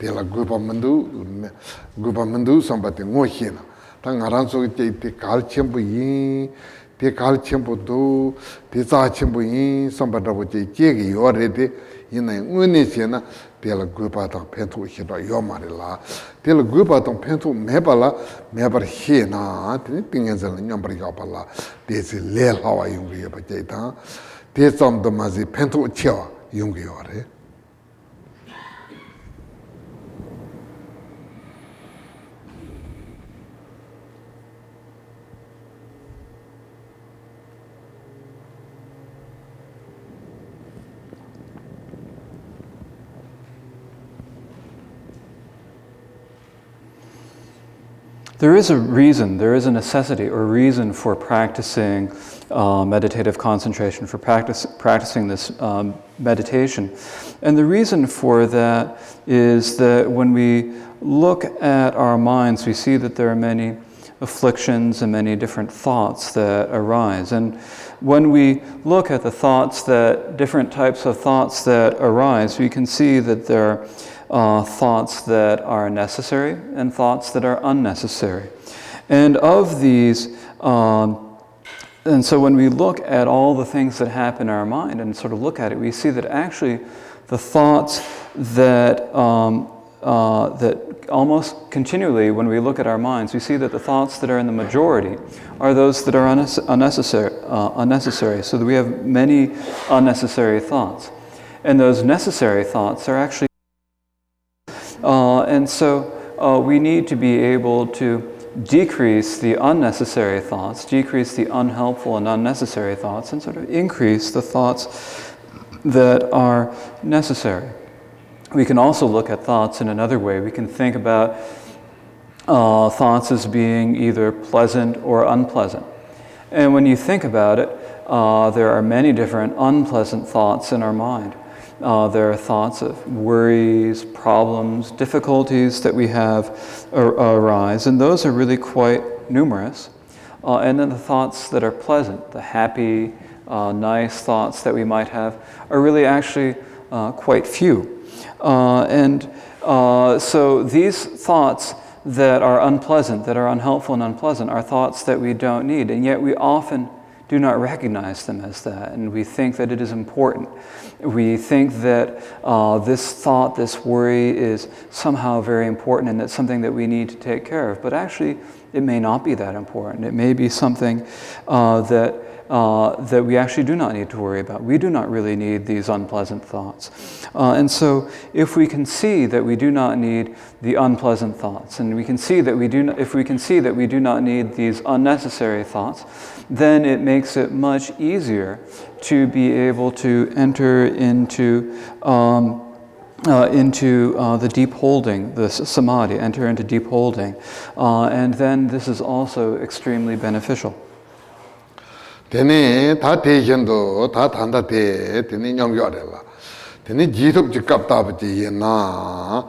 la gupa mandu samba te ngo hi na. Ta nga ranzo te kal chenpo yin, te kal chenpo do, te za chenpo yin, samba rabo jeke yo re te, yin na ngo ne se na, te la gupa tang pento hidwa yo ma re la. Te la gupa tang pento mepa la, mepa hi na, tene tingen zela nyambar yo pa la, te se le lawa yung yo pa jay tang, te zamda ma zi pento chewa yung yo re. There is a reason, there is a necessity or reason for practicing meditative concentration, for practicing this meditation. And the reason for that is that when we look at our minds, we see that there are many afflictions and many different thoughts that arise. And when we look at the thoughts different types of thoughts that arise, we can see that there are thoughts that are necessary and thoughts that are unnecessary. And of these, and so when we look at all the things that happen in our mind and sort of look at it, we see that actually the thoughts that almost continually, when we look at our minds, we see that the thoughts that are in the majority are those that are unnecessary. So that we have many unnecessary thoughts. And those necessary thoughts are actually, and so we need to be able to decrease the unnecessary thoughts, decrease the unhelpful and unnecessary thoughts, and sort of increase the thoughts that are necessary. We can also look at thoughts in another way. We can think about thoughts as being either pleasant or unpleasant. And when you think about it, there are many different unpleasant thoughts in our mind. There are thoughts of worries, problems, difficulties that we have arise, and those are really quite numerous. And then the thoughts that are pleasant, the happy, nice thoughts that we might have, are really actually quite few. So these thoughts that are unpleasant, that are unhelpful and unpleasant, are thoughts that we don't need, and yet we often do not recognize them as that, and we think that it is important. We think that this thought, this worry is somehow very important and that's something that we need to take care of, but actually it may not be that important. It may be something that we actually do not need to worry about. We do not really need these unpleasant thoughts. And so if we can see that we do not need the unpleasant thoughts, and we can see that if we can see that we do not need these unnecessary thoughts, then it makes it much easier to be able to enter into the deep holding, the samadhi, enter into deep holding. And then this is also extremely beneficial. Tene ta tejendo ta tanda te tene nyomyorela. Tene jirup jikapta bji yena.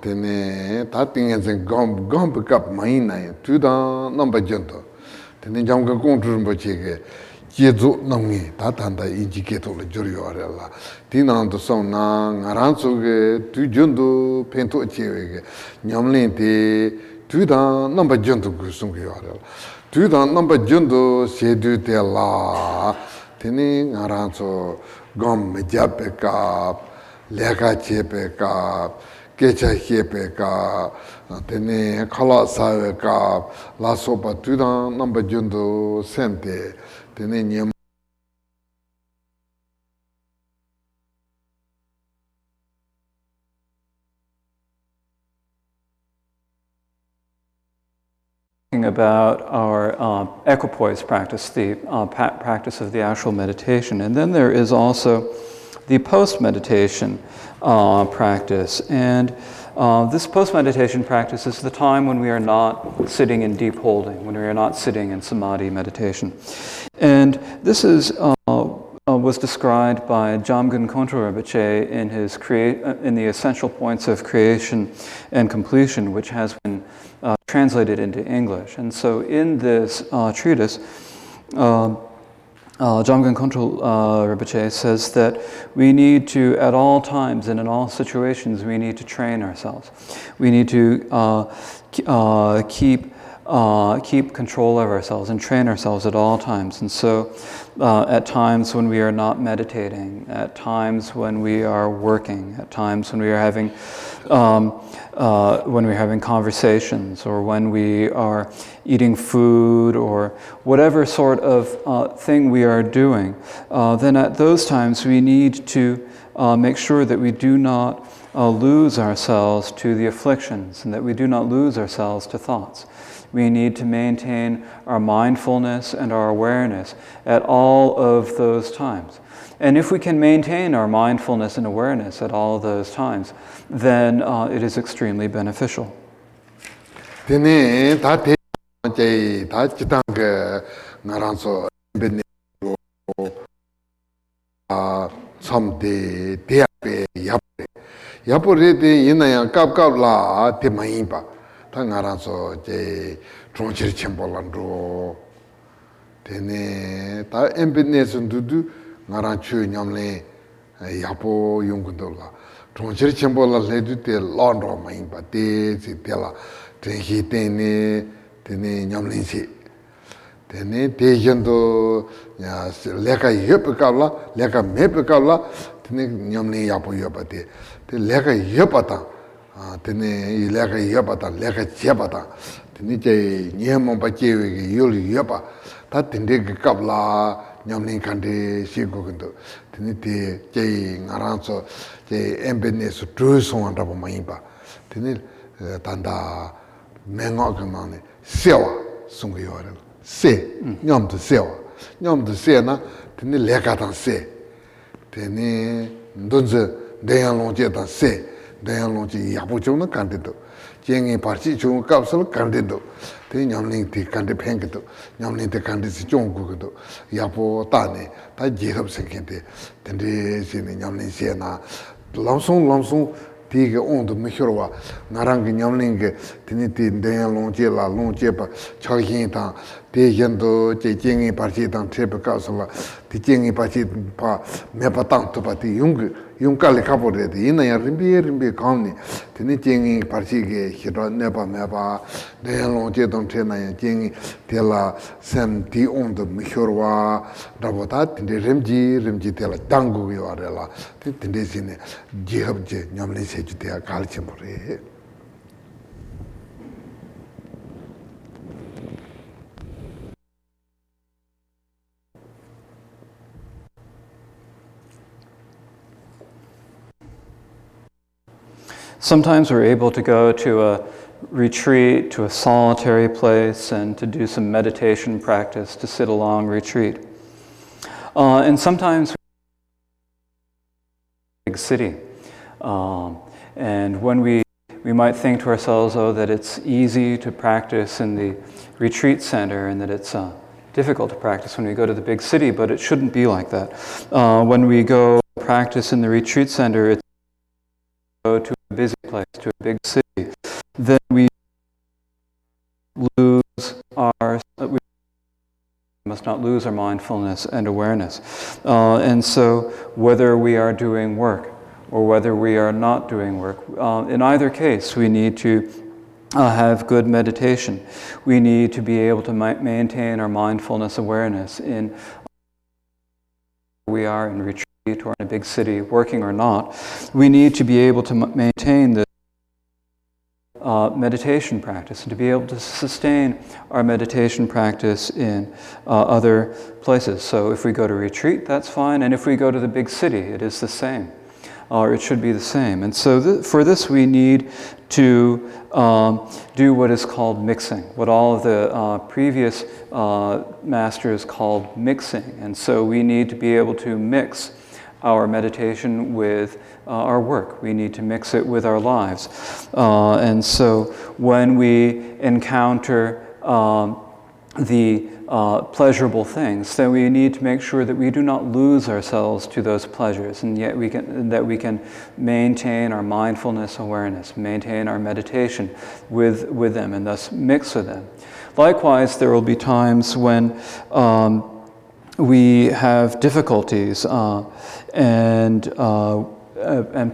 Tene ta tingen gom kap maina tuda number jento. Tene jamga control ke jezu namgi ta tanda indiketo le joryorela. Tinando sona ngaranso ge tu jundu pento chewege. Nyamlin te tuda number jento kusung yorela. Tudan number jundu sedu te la tini ngaranso gom jape ka lega chepe ka kecha chepe ka tini khala sawe ka la sopa tudan number jundu sente tini nyem about our equipoise practice, the practice of the actual meditation. And then there is also the post-meditation practice. And this post-meditation practice is the time when we are not sitting in deep holding, when we are not sitting in samadhi meditation. And this was described by Jamgon Kongtrul Rinpoche in the Essential Points of Creation and Completion, which has been translated into English. And so in this treatise, Jamgon Kongtrul Rinpoche says that we need to, at all times and in all situations, we need to train ourselves. We need to keep control of ourselves and train ourselves at all times. And so at times when we are not meditating, at times when we are working, at times when we are having conversations, or when we are eating food, or whatever sort of thing we are doing, then at those times we need to make sure that we do not lose ourselves to the afflictions, and that we do not lose ourselves to thoughts. We need to maintain our mindfulness and our awareness at all of those times. And if we can maintain our mindfulness and awareness at all of those times, then it is extremely beneficial. Tangaranso je tronchir chembolando tene ta embedness ndudu ngaranchu nyamle yapo yungundola tronchir chembola ledu te londo maimba te tela tenhi tene nyamle si tene te jendo ya leka yepkala leka mepkala tene nyamle yapo yopate te leka yopata tene ilaka yapa leka chepata tene che nyemo pa chewe yul yapa ta tende kapla nyamling kante shigo kendo tene te jay ngaranso jay embene su druson andrapo mayimba tene tanda mengo kanane sewa sungu yore se nyamdo se na tene leka tan se tene ndonze dayang longje tan se dayang longje yabu chungna kante do jengi parchi chung kapsal kante do tene nyamling te kante pengi do nyamling te kante si chung gu do yabu tane ta jirab senkente tene sene nyamling se na lamsung tiga ondo mihirwa narangi nyamling tene te dayang longje la longje pa chaghin tan te yendo je jengi parchi tan trepa kapsala te jengi parchi pa mepa tang to pa te yung kali kapo re te ina ya rimbi kauni tene jengi parchi ge hira nepa mepa dayang longje tan tre na ya jengi te la sen ti ondo mihirwa rabo ta tene rimji te la tangu yo re la tene sine jihab je nyamling se ju te ya kali chimbo re. Sometimes we're able to go to a retreat, to a solitary place, and to do some meditation practice, to sit a long retreat. And sometimes big city. And when we might think to ourselves, oh, that it's easy to practice in the retreat center and that it's difficult to practice when we go to the big city, but it shouldn't be like that. When we go practice in the retreat center, it's go to a busy place, to a big city, then we must not lose our mindfulness and awareness. And so whether we are doing work or whether we are not doing work, in either case we need to have good meditation. We need to be able to maintain our mindfulness awareness in we are in retreat or in a big city, working or not. We need to be able to maintain the meditation practice and to be able to sustain our meditation practice in other places. So if we go to retreat, that's fine, and if we go to the big city, it is the same, or it should be the same. And so for this we need to do what is called mixing, what all of the previous masters called mixing. And so we need to be able to mix our meditation with our work. We need to mix it with our lives. And so when we encounter the pleasurable things, then we need to make sure that we do not lose ourselves to those pleasures, and yet we can maintain our mindfulness awareness, maintain our meditation with them, and thus mix with them. Likewise, there will be times when we have difficulties and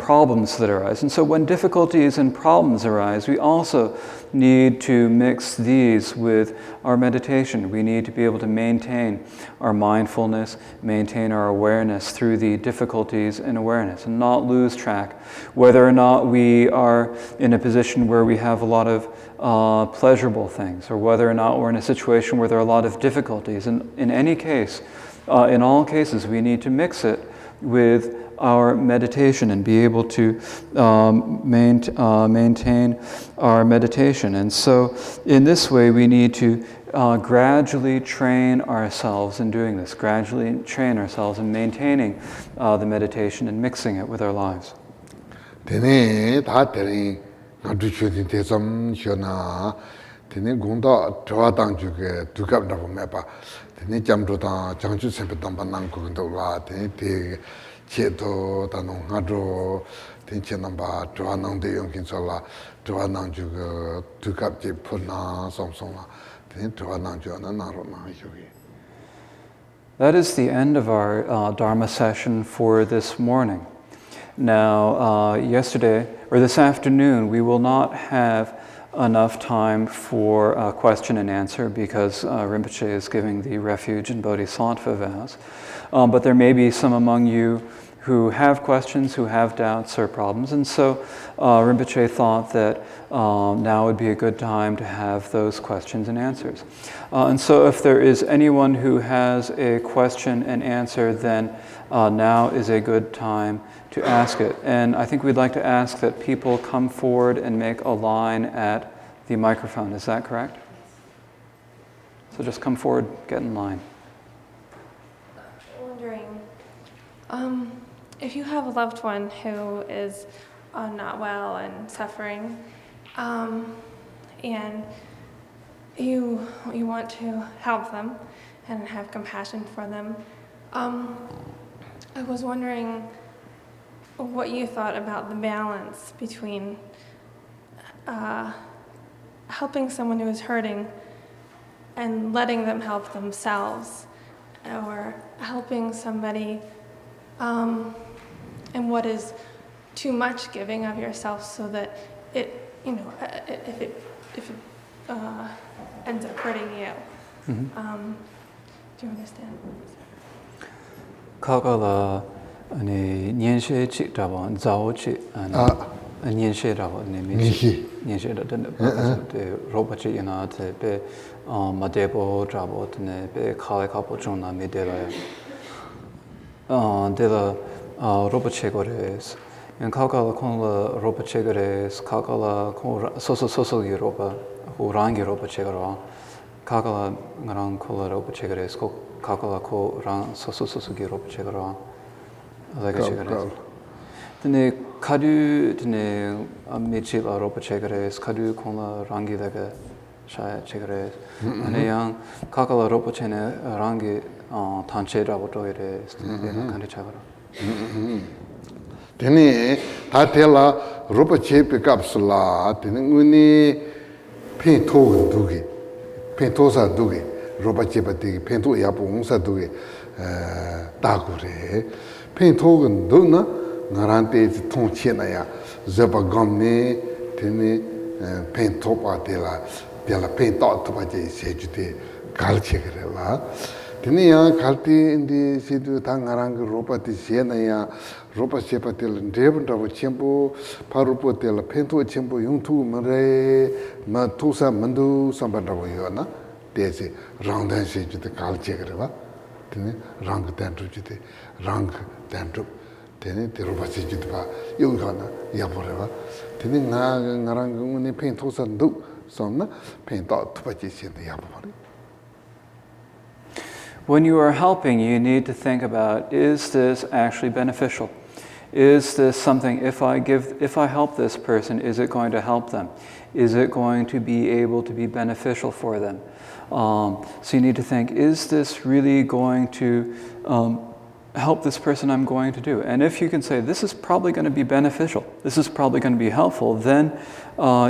problems that arise. And so when difficulties and problems arise, we also need to mix these with our meditation. We need to be able to maintain our mindfulness, maintain our awareness through the difficulties and awareness, and not lose track whether or not we are in a position where we have a lot of pleasurable things, or whether or not we're in a situation where there are a lot of difficulties. And in any case, in all cases, we need to mix it with our meditation and be able to maintain our meditation. And so in this way, we need to gradually train ourselves in doing this, gradually train ourselves in maintaining the meditation and mixing it with our lives. Tene gunda trawa tang juke dukab nabu mepa tene jamdo tang jangchu sempe tamba nang kukendo la tene te che to tano ngadro tene che namba trawa nang de yongkin so la trawa nang juke dukab je puna somsong la tene trawa nang juke na naro nang yogi. That is the end of our Dharma session for this morning. Now, this afternoon, we will not have enough time for question and answer because Rinpoche is giving the refuge and bodhisattva vows. But there may be some among you who have questions, who have doubts or problems. And so Rinpoche thought that now would be a good time to have those questions and answers. And so if there is anyone who has a question and answer, then now is a good time to ask it. And I think we'd like to ask that people come forward and make a line at the microphone. Is that correct? So just come forward, get in line. Wondering, if you have a loved one who is not well and suffering, and you want to help them and have compassion for them, I was wondering what you thought about the balance between helping someone who is hurting and letting them help themselves, or helping somebody, and what is too much giving of yourself, so that it, if it ends up hurting you. Mm-hmm. Do you understand? Kakala ani nyenshe chi tabo zao chi ani nyenshe tabo ni mi nyenshe da de roba chi ina te be madebo tabo te be kale kapo chona mi de la roba che gores en kakala kon la roba che gores kakala kon so gi roba hu rangi roba che gora kakala ngarang kola roba che gores ko kakala ko ran so gi roba che gora like che gores tene kadu tene mechi la roba che gores kadu kon la rangi daga sha che gores ane yang kakala roba che ne rangi tanche da boto ere kan cha gora tene tatela roba che pickups-la tene nguni pento dugi pento sa dugi roba che pati pento ya pong sa dugi dagure pento gu na ngarante tong che na ya zeba gamne tene pento pa dela pento to pa je se jute gal che gre la tene ya kalti indi sidu ta ngarang roba ti se na ya roba che pa tel ndeb ndabo chempo pa roba tel pento chempo yung tu mare ma tu sa mandu samba ndabo yo na desi rang dan se jute gal che gre la tene rang dan tu jute rang dan tu tene te roba che jute pa yo ga na ya bore wa tene ngarang ngune pento sa ndu somna pento tu pa che se ya bore. When you are helping, you need to think about, is this actually beneficial? Is this something, if I help this person, is it going to help them? Is it going to be able to be beneficial for them? So you need to think, is this really going to help this person I'm going to do? And if you can say, this is probably going to be beneficial, this is probably going to be helpful, then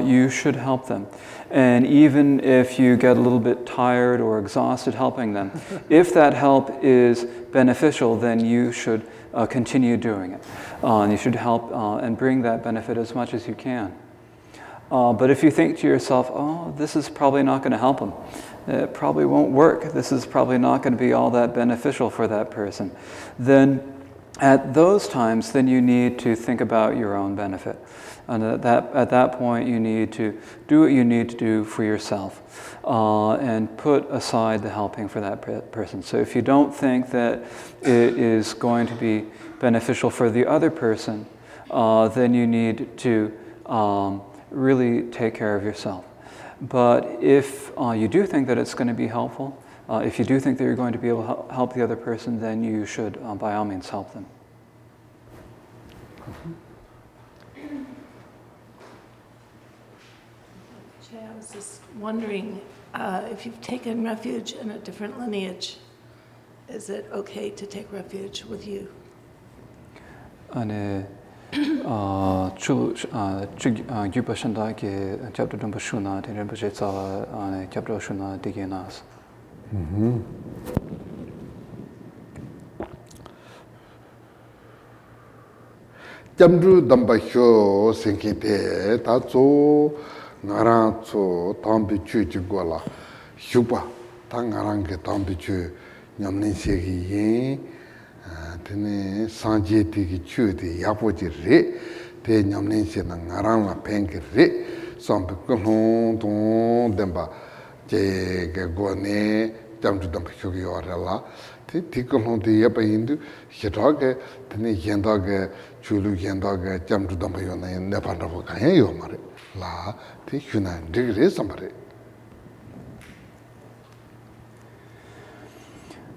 you should help them. And even if you get a little bit tired or exhausted helping them, if that help is beneficial, then you should continue doing it. And you should help and bring that benefit as much as you can. But if you think to yourself, oh, this is probably not going to help them, it probably won't work, this is probably not going to be all that beneficial for that person, then at those times, then you need to think about your own benefit. And at that point, you need to do what you need to do for yourself and put aside the helping for that person. So if you don't think that it is going to be beneficial for the other person, then you need to really take care of yourself. But if you do think that it's going to be helpful, if you do think that you're going to be able to help the other person, then you should, by all means, help them. I was just wondering, if you've taken refuge in a different lineage, is it okay to take refuge with you? Gyupa Shanda ke chapter number shuna, ten Rinpoche tsa chapter shuna digenas. Jamdru damba hyo senkite ta tso ngarang tso tambi chu jigola hyupa ta ngarang ke tambi chu nyamnin segi yin tene sanje tiki chu di yapo ji re, te nyamnen se na ngarang la pengi re, sampe kulong tong demba je ge go ne jamju dampa shogi yore la, te ti kulong di yapa hindu, hita ge tene yenda ge chulu yenda ge jamju dampa yone nepa rapo kanya yo ma re, la te shuna rig re samba re.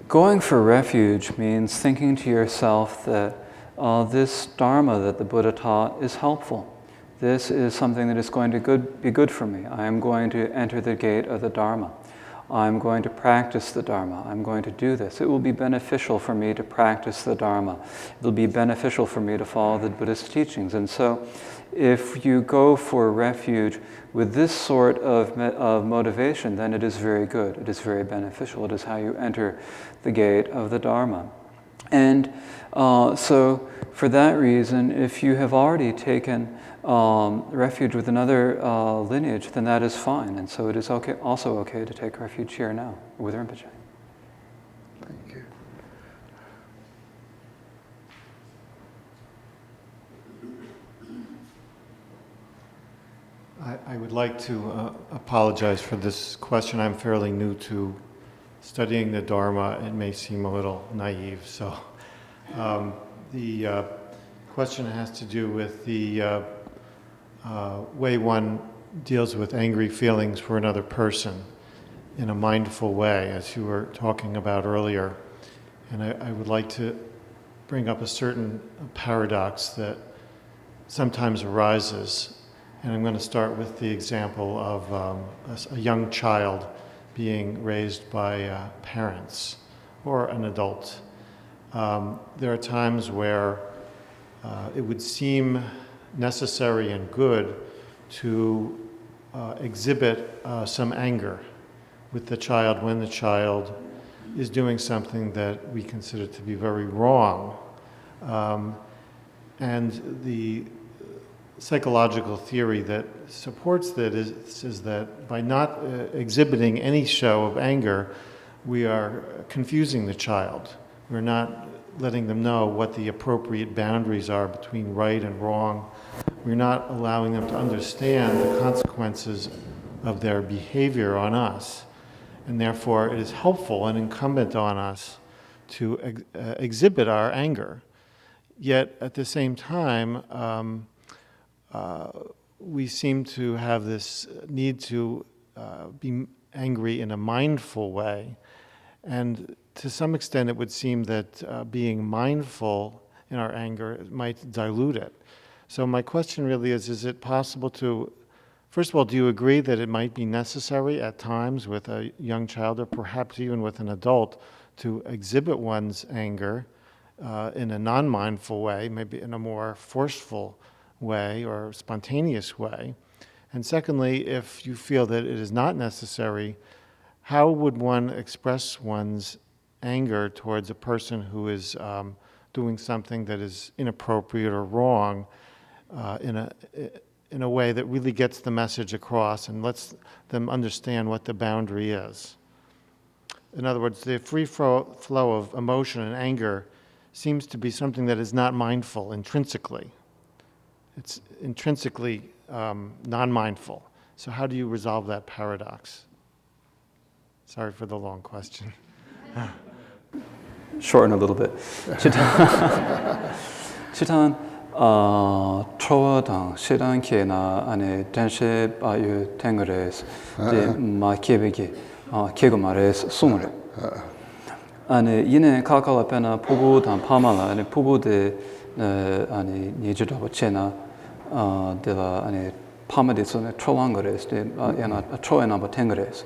Going for refuge means thinking to yourself that this Dharma that the Buddha taught is helpful. This is something that is going to be good for me. I am going to enter the gate of the Dharma. I'm going to practice the Dharma. I'm going to do this. It will be beneficial for me to practice the Dharma. It will be beneficial for me to follow the Buddhist teachings. And so if you go for refuge with this sort of motivation, then it is very good. It is very beneficial. It is how you enter the gate of the Dharma. And so for that reason, if you have already taken refuge with another lineage, then that is fine. And so it is also okay to take refuge here now with Rinpoche. Thank you. I would like to apologize for this question. I'm fairly new to studying the Dharma. It may seem a little naive. So the question has to do with the way one deals with angry feelings for another person in a mindful way, as you were talking about earlier. And I would like to bring up a certain paradox that sometimes arises. And I'm going to start with the example of a young child being raised by parents or an adult. There are times where it would seem necessary and good to exhibit some anger with the child when the child is doing something that we consider to be very wrong. And the psychological theory that supports that is that by not exhibiting any show of anger, we are confusing the child. We're not letting them know what the appropriate boundaries are between right and wrong. We're not allowing them to understand the consequences of their behavior on us. And therefore, it is helpful and incumbent on us to exhibit our anger. Yet, at the same time, we seem to have this need to be angry in a mindful way. And to some extent, it would seem that being mindful in our anger might dilute it. So my question really is it possible to, first of all, do you agree that it might be necessary at times with a young child or perhaps even with an adult to exhibit one's anger in a non-mindful way, maybe in a more forceful way or spontaneous way? And secondly, if you feel that it is not necessary, how would one express one's anger towards a person who is doing something that is inappropriate or wrong in a way that really gets the message across and lets them understand what the boundary is? In other words, the free flow of emotion and anger seems to be something that is not mindful intrinsically. It's intrinsically non-mindful. So how do you resolve that paradox? Sorry for the long question. Shorten a little bit. Chitan, chowa dang shedang ke na ane tenshe ba yu tengres de ma kebege kego mares sumre. Ane yine kakala pena pubu dan pamala ane pubu de ane nijuda bachena de la ane pama de sone trolangres de yana troena ba tengres.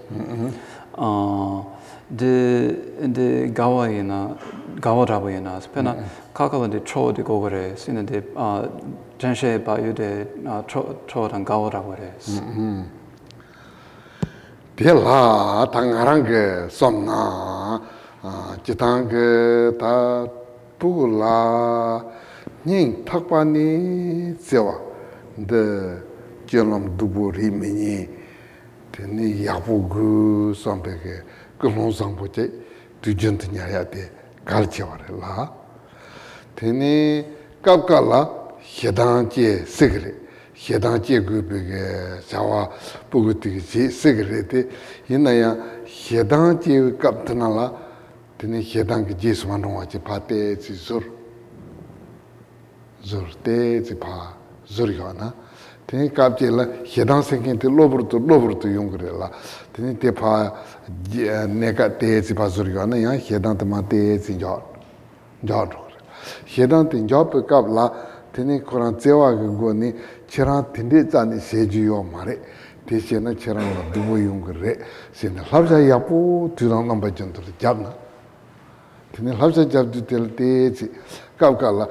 De gawadrabayana pena kakala de tro de gogres in de tenshe ba yu de tro dan gawadragres. De la tangarang somna jitang ta pula ning takpani sewa de jelom duburi mini teni yabugu sambeke kulong sangpoche dujent nyaya de galcheware la Tene kapkala hedanje sigre. Hedanje gubege shawa puguti sigrete. Inaya hedanje kaptanala tene hedang jismanwachi pate zur. Zur te pa zurgana. Tene kapjela hedang sengente loburtu yungrela. Tene te pa nega te pa zurgana ya hedang ma te sinjot. Jot. Hedang tin job kap la tene koran tsewa go ni chiran tinde chani sejuyo mare te chena chiran la dubo yung re sene labja yapu tudang namba jantur jabna tene labja jabdu tel te chi kap la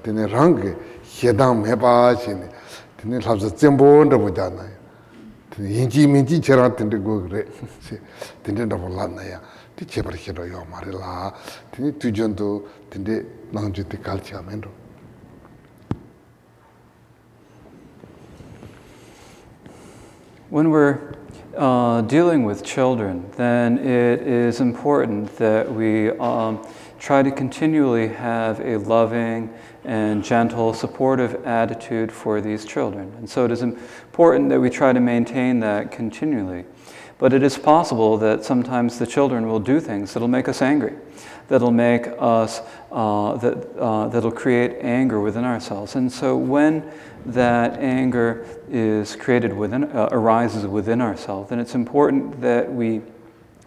tene rang hedang meba chene tene labja tsembo ndabo jana tene yinji minji chiran tinde go re tinde ndabo la na ya ti chebar hedo yo mare la tene tujonto tinde nangjuti kalchi amendo. When we're dealing with children, then it is important that we try to continually have a loving and gentle, supportive attitude for these children. And so it is important that we try to maintain that continually. But it is possible that sometimes the children will do things that'll make us angry, that'll make us, that'll create anger within ourselves. And so when that anger is created within, arises within ourselves, then it's important that we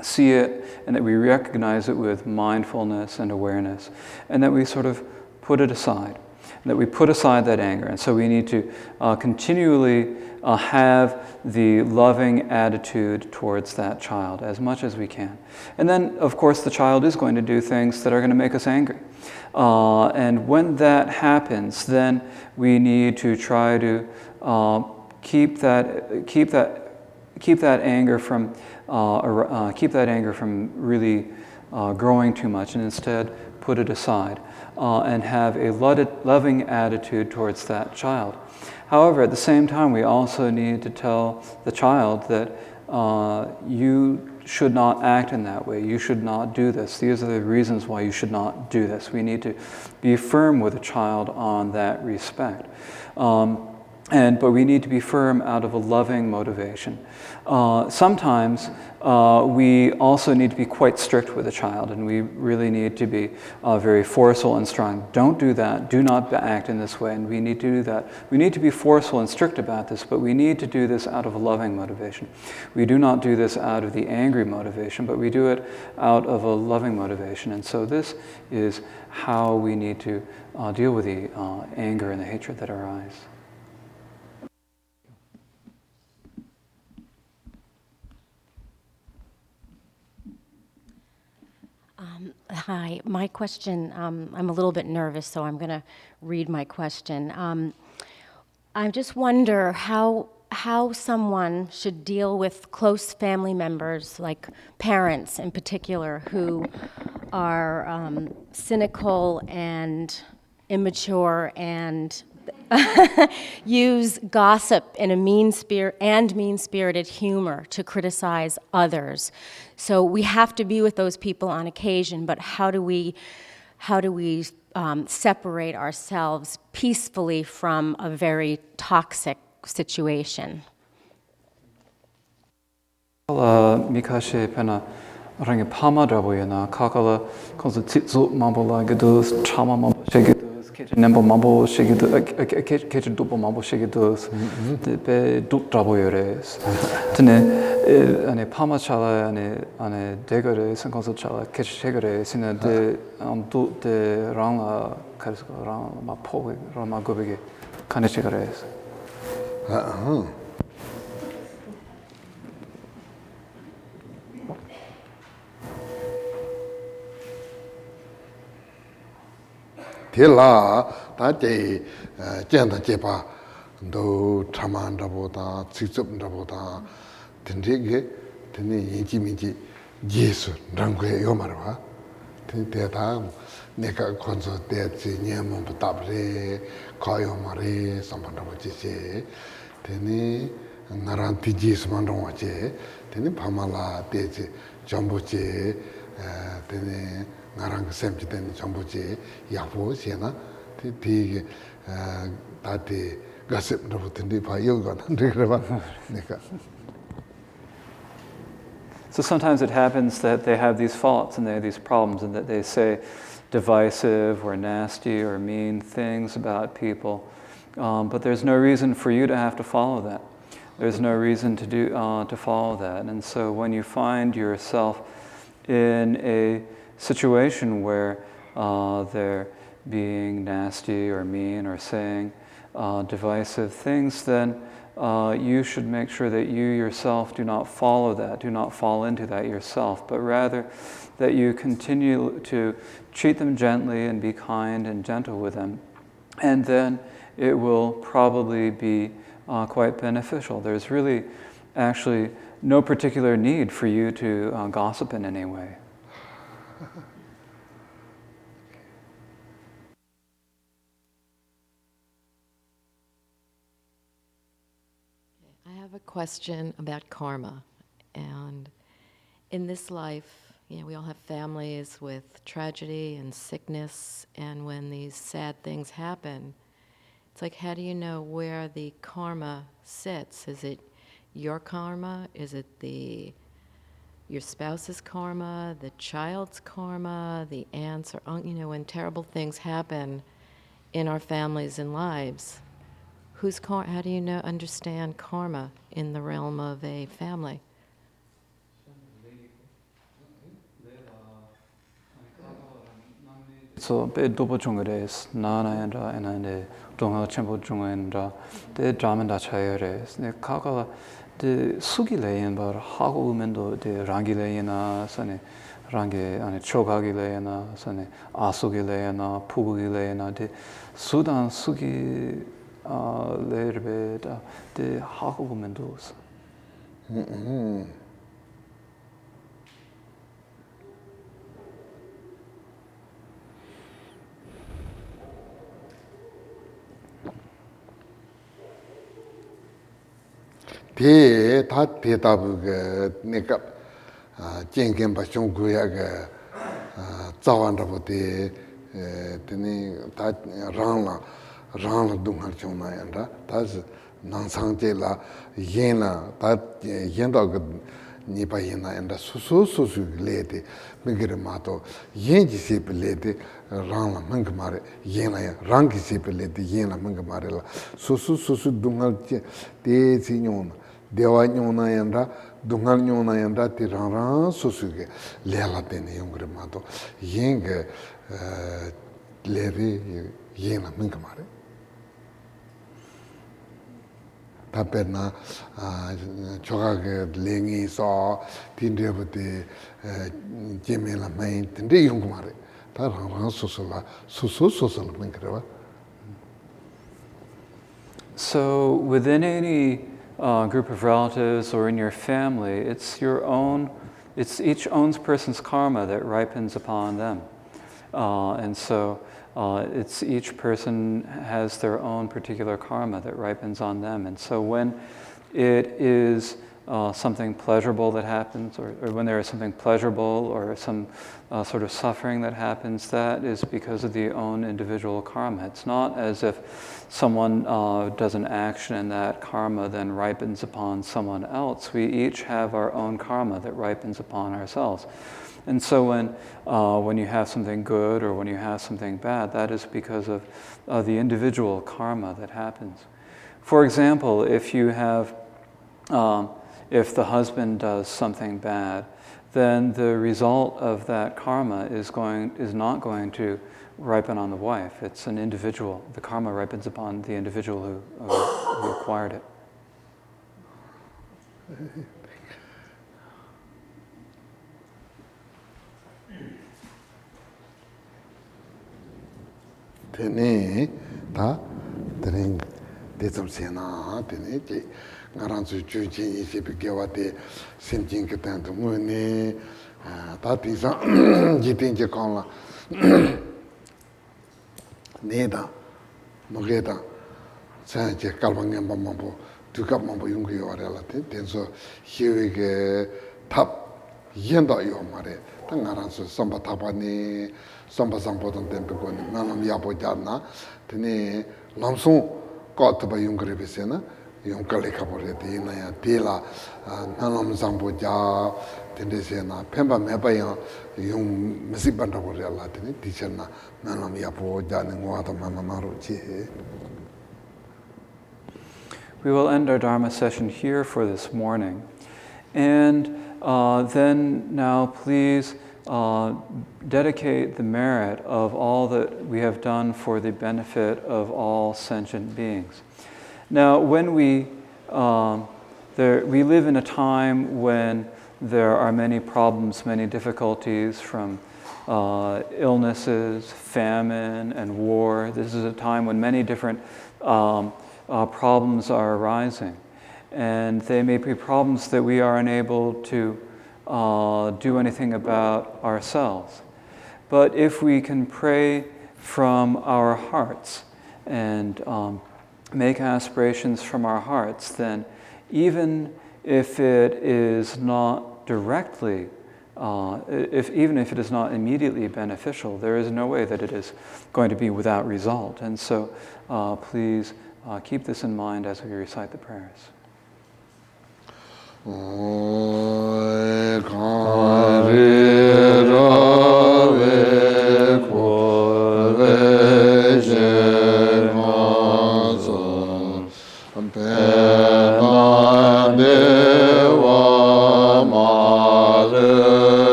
see it and that we recognize it with mindfulness and awareness, and that we sort of put it aside, that we put aside that anger. And so we need to continually have the loving attitude towards that child as much as we can. And then, of course, the child is going to do things that are going to make us angry. And when that happens, then we need to try to keep that anger from really growing too much, and instead put it aside and have a loving attitude towards that child. However, at the same time, we also need to tell the child that you should not act in that way. You should not do this. These are the reasons why you should not do this. We need to be firm with a child on that respect. But we need to be firm out of a loving motivation. Sometimes we also need to be quite strict with a child, and we really need to be very forceful and strong. Don't do that. Do not act in this way. And we need to do that. We need to be forceful and strict about this, but we need to do this out of a loving motivation. We do not do this out of the angry motivation, but we do it out of a loving motivation. And so this is how we need to deal with the anger and the hatred that arise. Hi, my question, I'm a little bit nervous, so I'm going to read my question. I just wonder how someone should deal with close family members, like parents in particular, who are cynical and immature and use gossip in a mean-spirited humor to criticize others. So we have to be with those people on occasion, but how do we separate ourselves peacefully from a very toxic situation? Rangi pama raboyana kakala konso titsu mambola gedus chama mambo shegedus keche nembo mambo shegedus keche dupo mambo shegedus be dut raboyores tene ane pama chala ane degores konso chala keche shegore sine de du de ranga karisco ranga ma po rama gobege kane shegores Tela, that Janda Jepa, do Taman Rabota, Sixup Rabota, Tendege, Teni Jimiji, Jesu, Rangue Yomarva, Tenta, Neka Conso, Dezi, Niamon Tabre, Koyomare, Sampanawache, Teni Naranti Jis Mandowache, Teni Pamala, Dezi, Jamboche, Teni ngarang semchi ten chambuchi yapo siena ti dati gossip rubutendi pa yoga nandreba nika. So sometimes it happens that they have these faults and they have these problems and that they say divisive or nasty or mean things about people. But there's no reason for you to have to follow that. There's no reason to follow that. And so when you find yourself in a situation where they're being nasty or mean or saying divisive things, then you should make sure that you yourself do not follow that, do not fall into that yourself, but rather that you continue to treat them gently and be kind and gentle with them. And then it will probably be quite beneficial. There's really actually no particular need for you to gossip in any way. I have a question about karma. And in this life, we all have families with tragedy and sickness, and when these sad things happen, it's like, how do you know where the karma sits? Is it your karma? Is it your spouse's karma, the child's karma, the aunt's or uncle? When terrible things happen in our families and lives, how do you understand karma in the realm of a family? So be double chungres nana and donga chambo chungenda de dramanda chayres ne kaka de sugileyen bar hago mendo de rangileyena sane range ane chogagileyena sane asugileyena pugileyena de sudan sugi lerbeda de hago mendos. Te ta te tabu ge nika jenggen ba chonggu ya ge zawan rabu te teni ta rang dungar chongna yanda ta nang sang je la yen la ta yen da ge nipa yen na yanda su le te mingir ma to yen ji se pe le te rang la ming mare yen la ya rang ki se pe le te yen la ming mare la su dungar te si nyon dewa nyona yanda dungal nyona yanda ti rang susuge lela tene yongre mato yeng levi yena mingamare taperna choga lengi so tindebute jemela main tinde yongmare ta rang susula susula mingreva. So within any group of relatives or in your family, it's each own person's karma that ripens upon them. And so it's each person has their own particular karma that ripens on them. And so when it is something pleasurable that happens, or when there is something pleasurable or some sort of suffering that happens, that is because of the own individual karma. It's not as if someone does an action and that karma then ripens upon someone else. We each have our own karma that ripens upon ourselves. And so when you have something good or when you have something bad, that is because of the individual karma that happens. For example, if you have if the husband does something bad, then the result of that karma is not going to ripen on the wife. It's an individual. The karma ripens upon the individual who acquired it. Tene ta tene desam sena tene che ngaranzu chuchi sepe gewate semjing ke tanto mune ta tisa jitin je konla neda mogeda sa je kalbangem bambo tukap mambo yungu yorela tenso hiwe ke tap yenda yo mare ta ngaran su samba tapani samba sambodon tempe ko nanam yabo jarna tene lamsong ko taba yungre besena yungkale kapore de na ya tela nanam sambo ja tende sena pemba meba ya yung mesibanda ko la tene tichena nanam yabo jane ngwata manamaro che. We will end our Dharma session here for this morning. And then now please dedicate the merit of all that we have done for the benefit of all sentient beings. Now, when we live in a time when there are many problems, many difficulties from illnesses, famine, and war. This is a time when many different problems are arising. And they may be problems that we are unable to do anything about ourselves. But if we can pray from our hearts and make aspirations from our hearts, then even if it is not directly, even if it is not immediately beneficial, there is no way that it is going to be without result. And so please keep this in mind as we recite the prayers.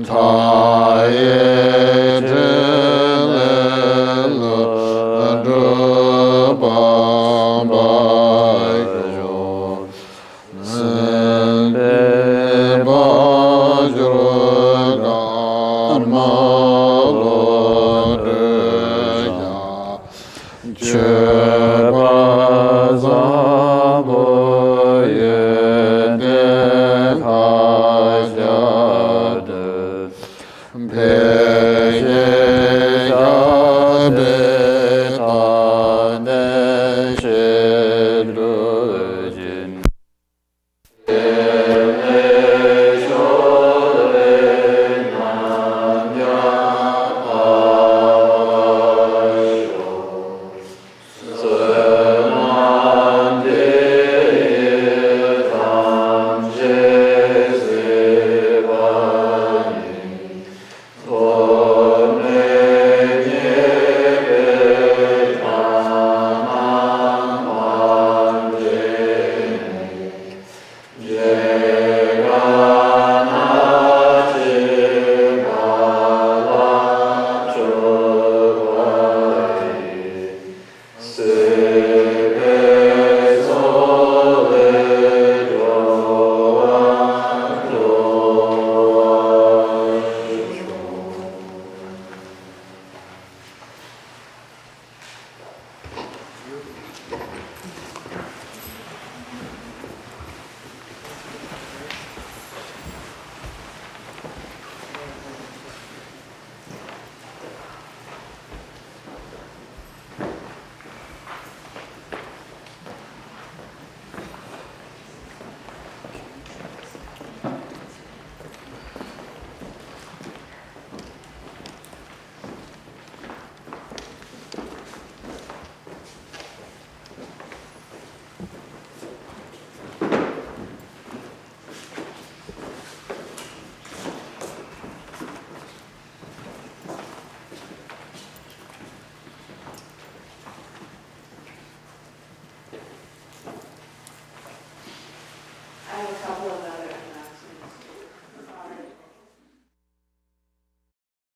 Ta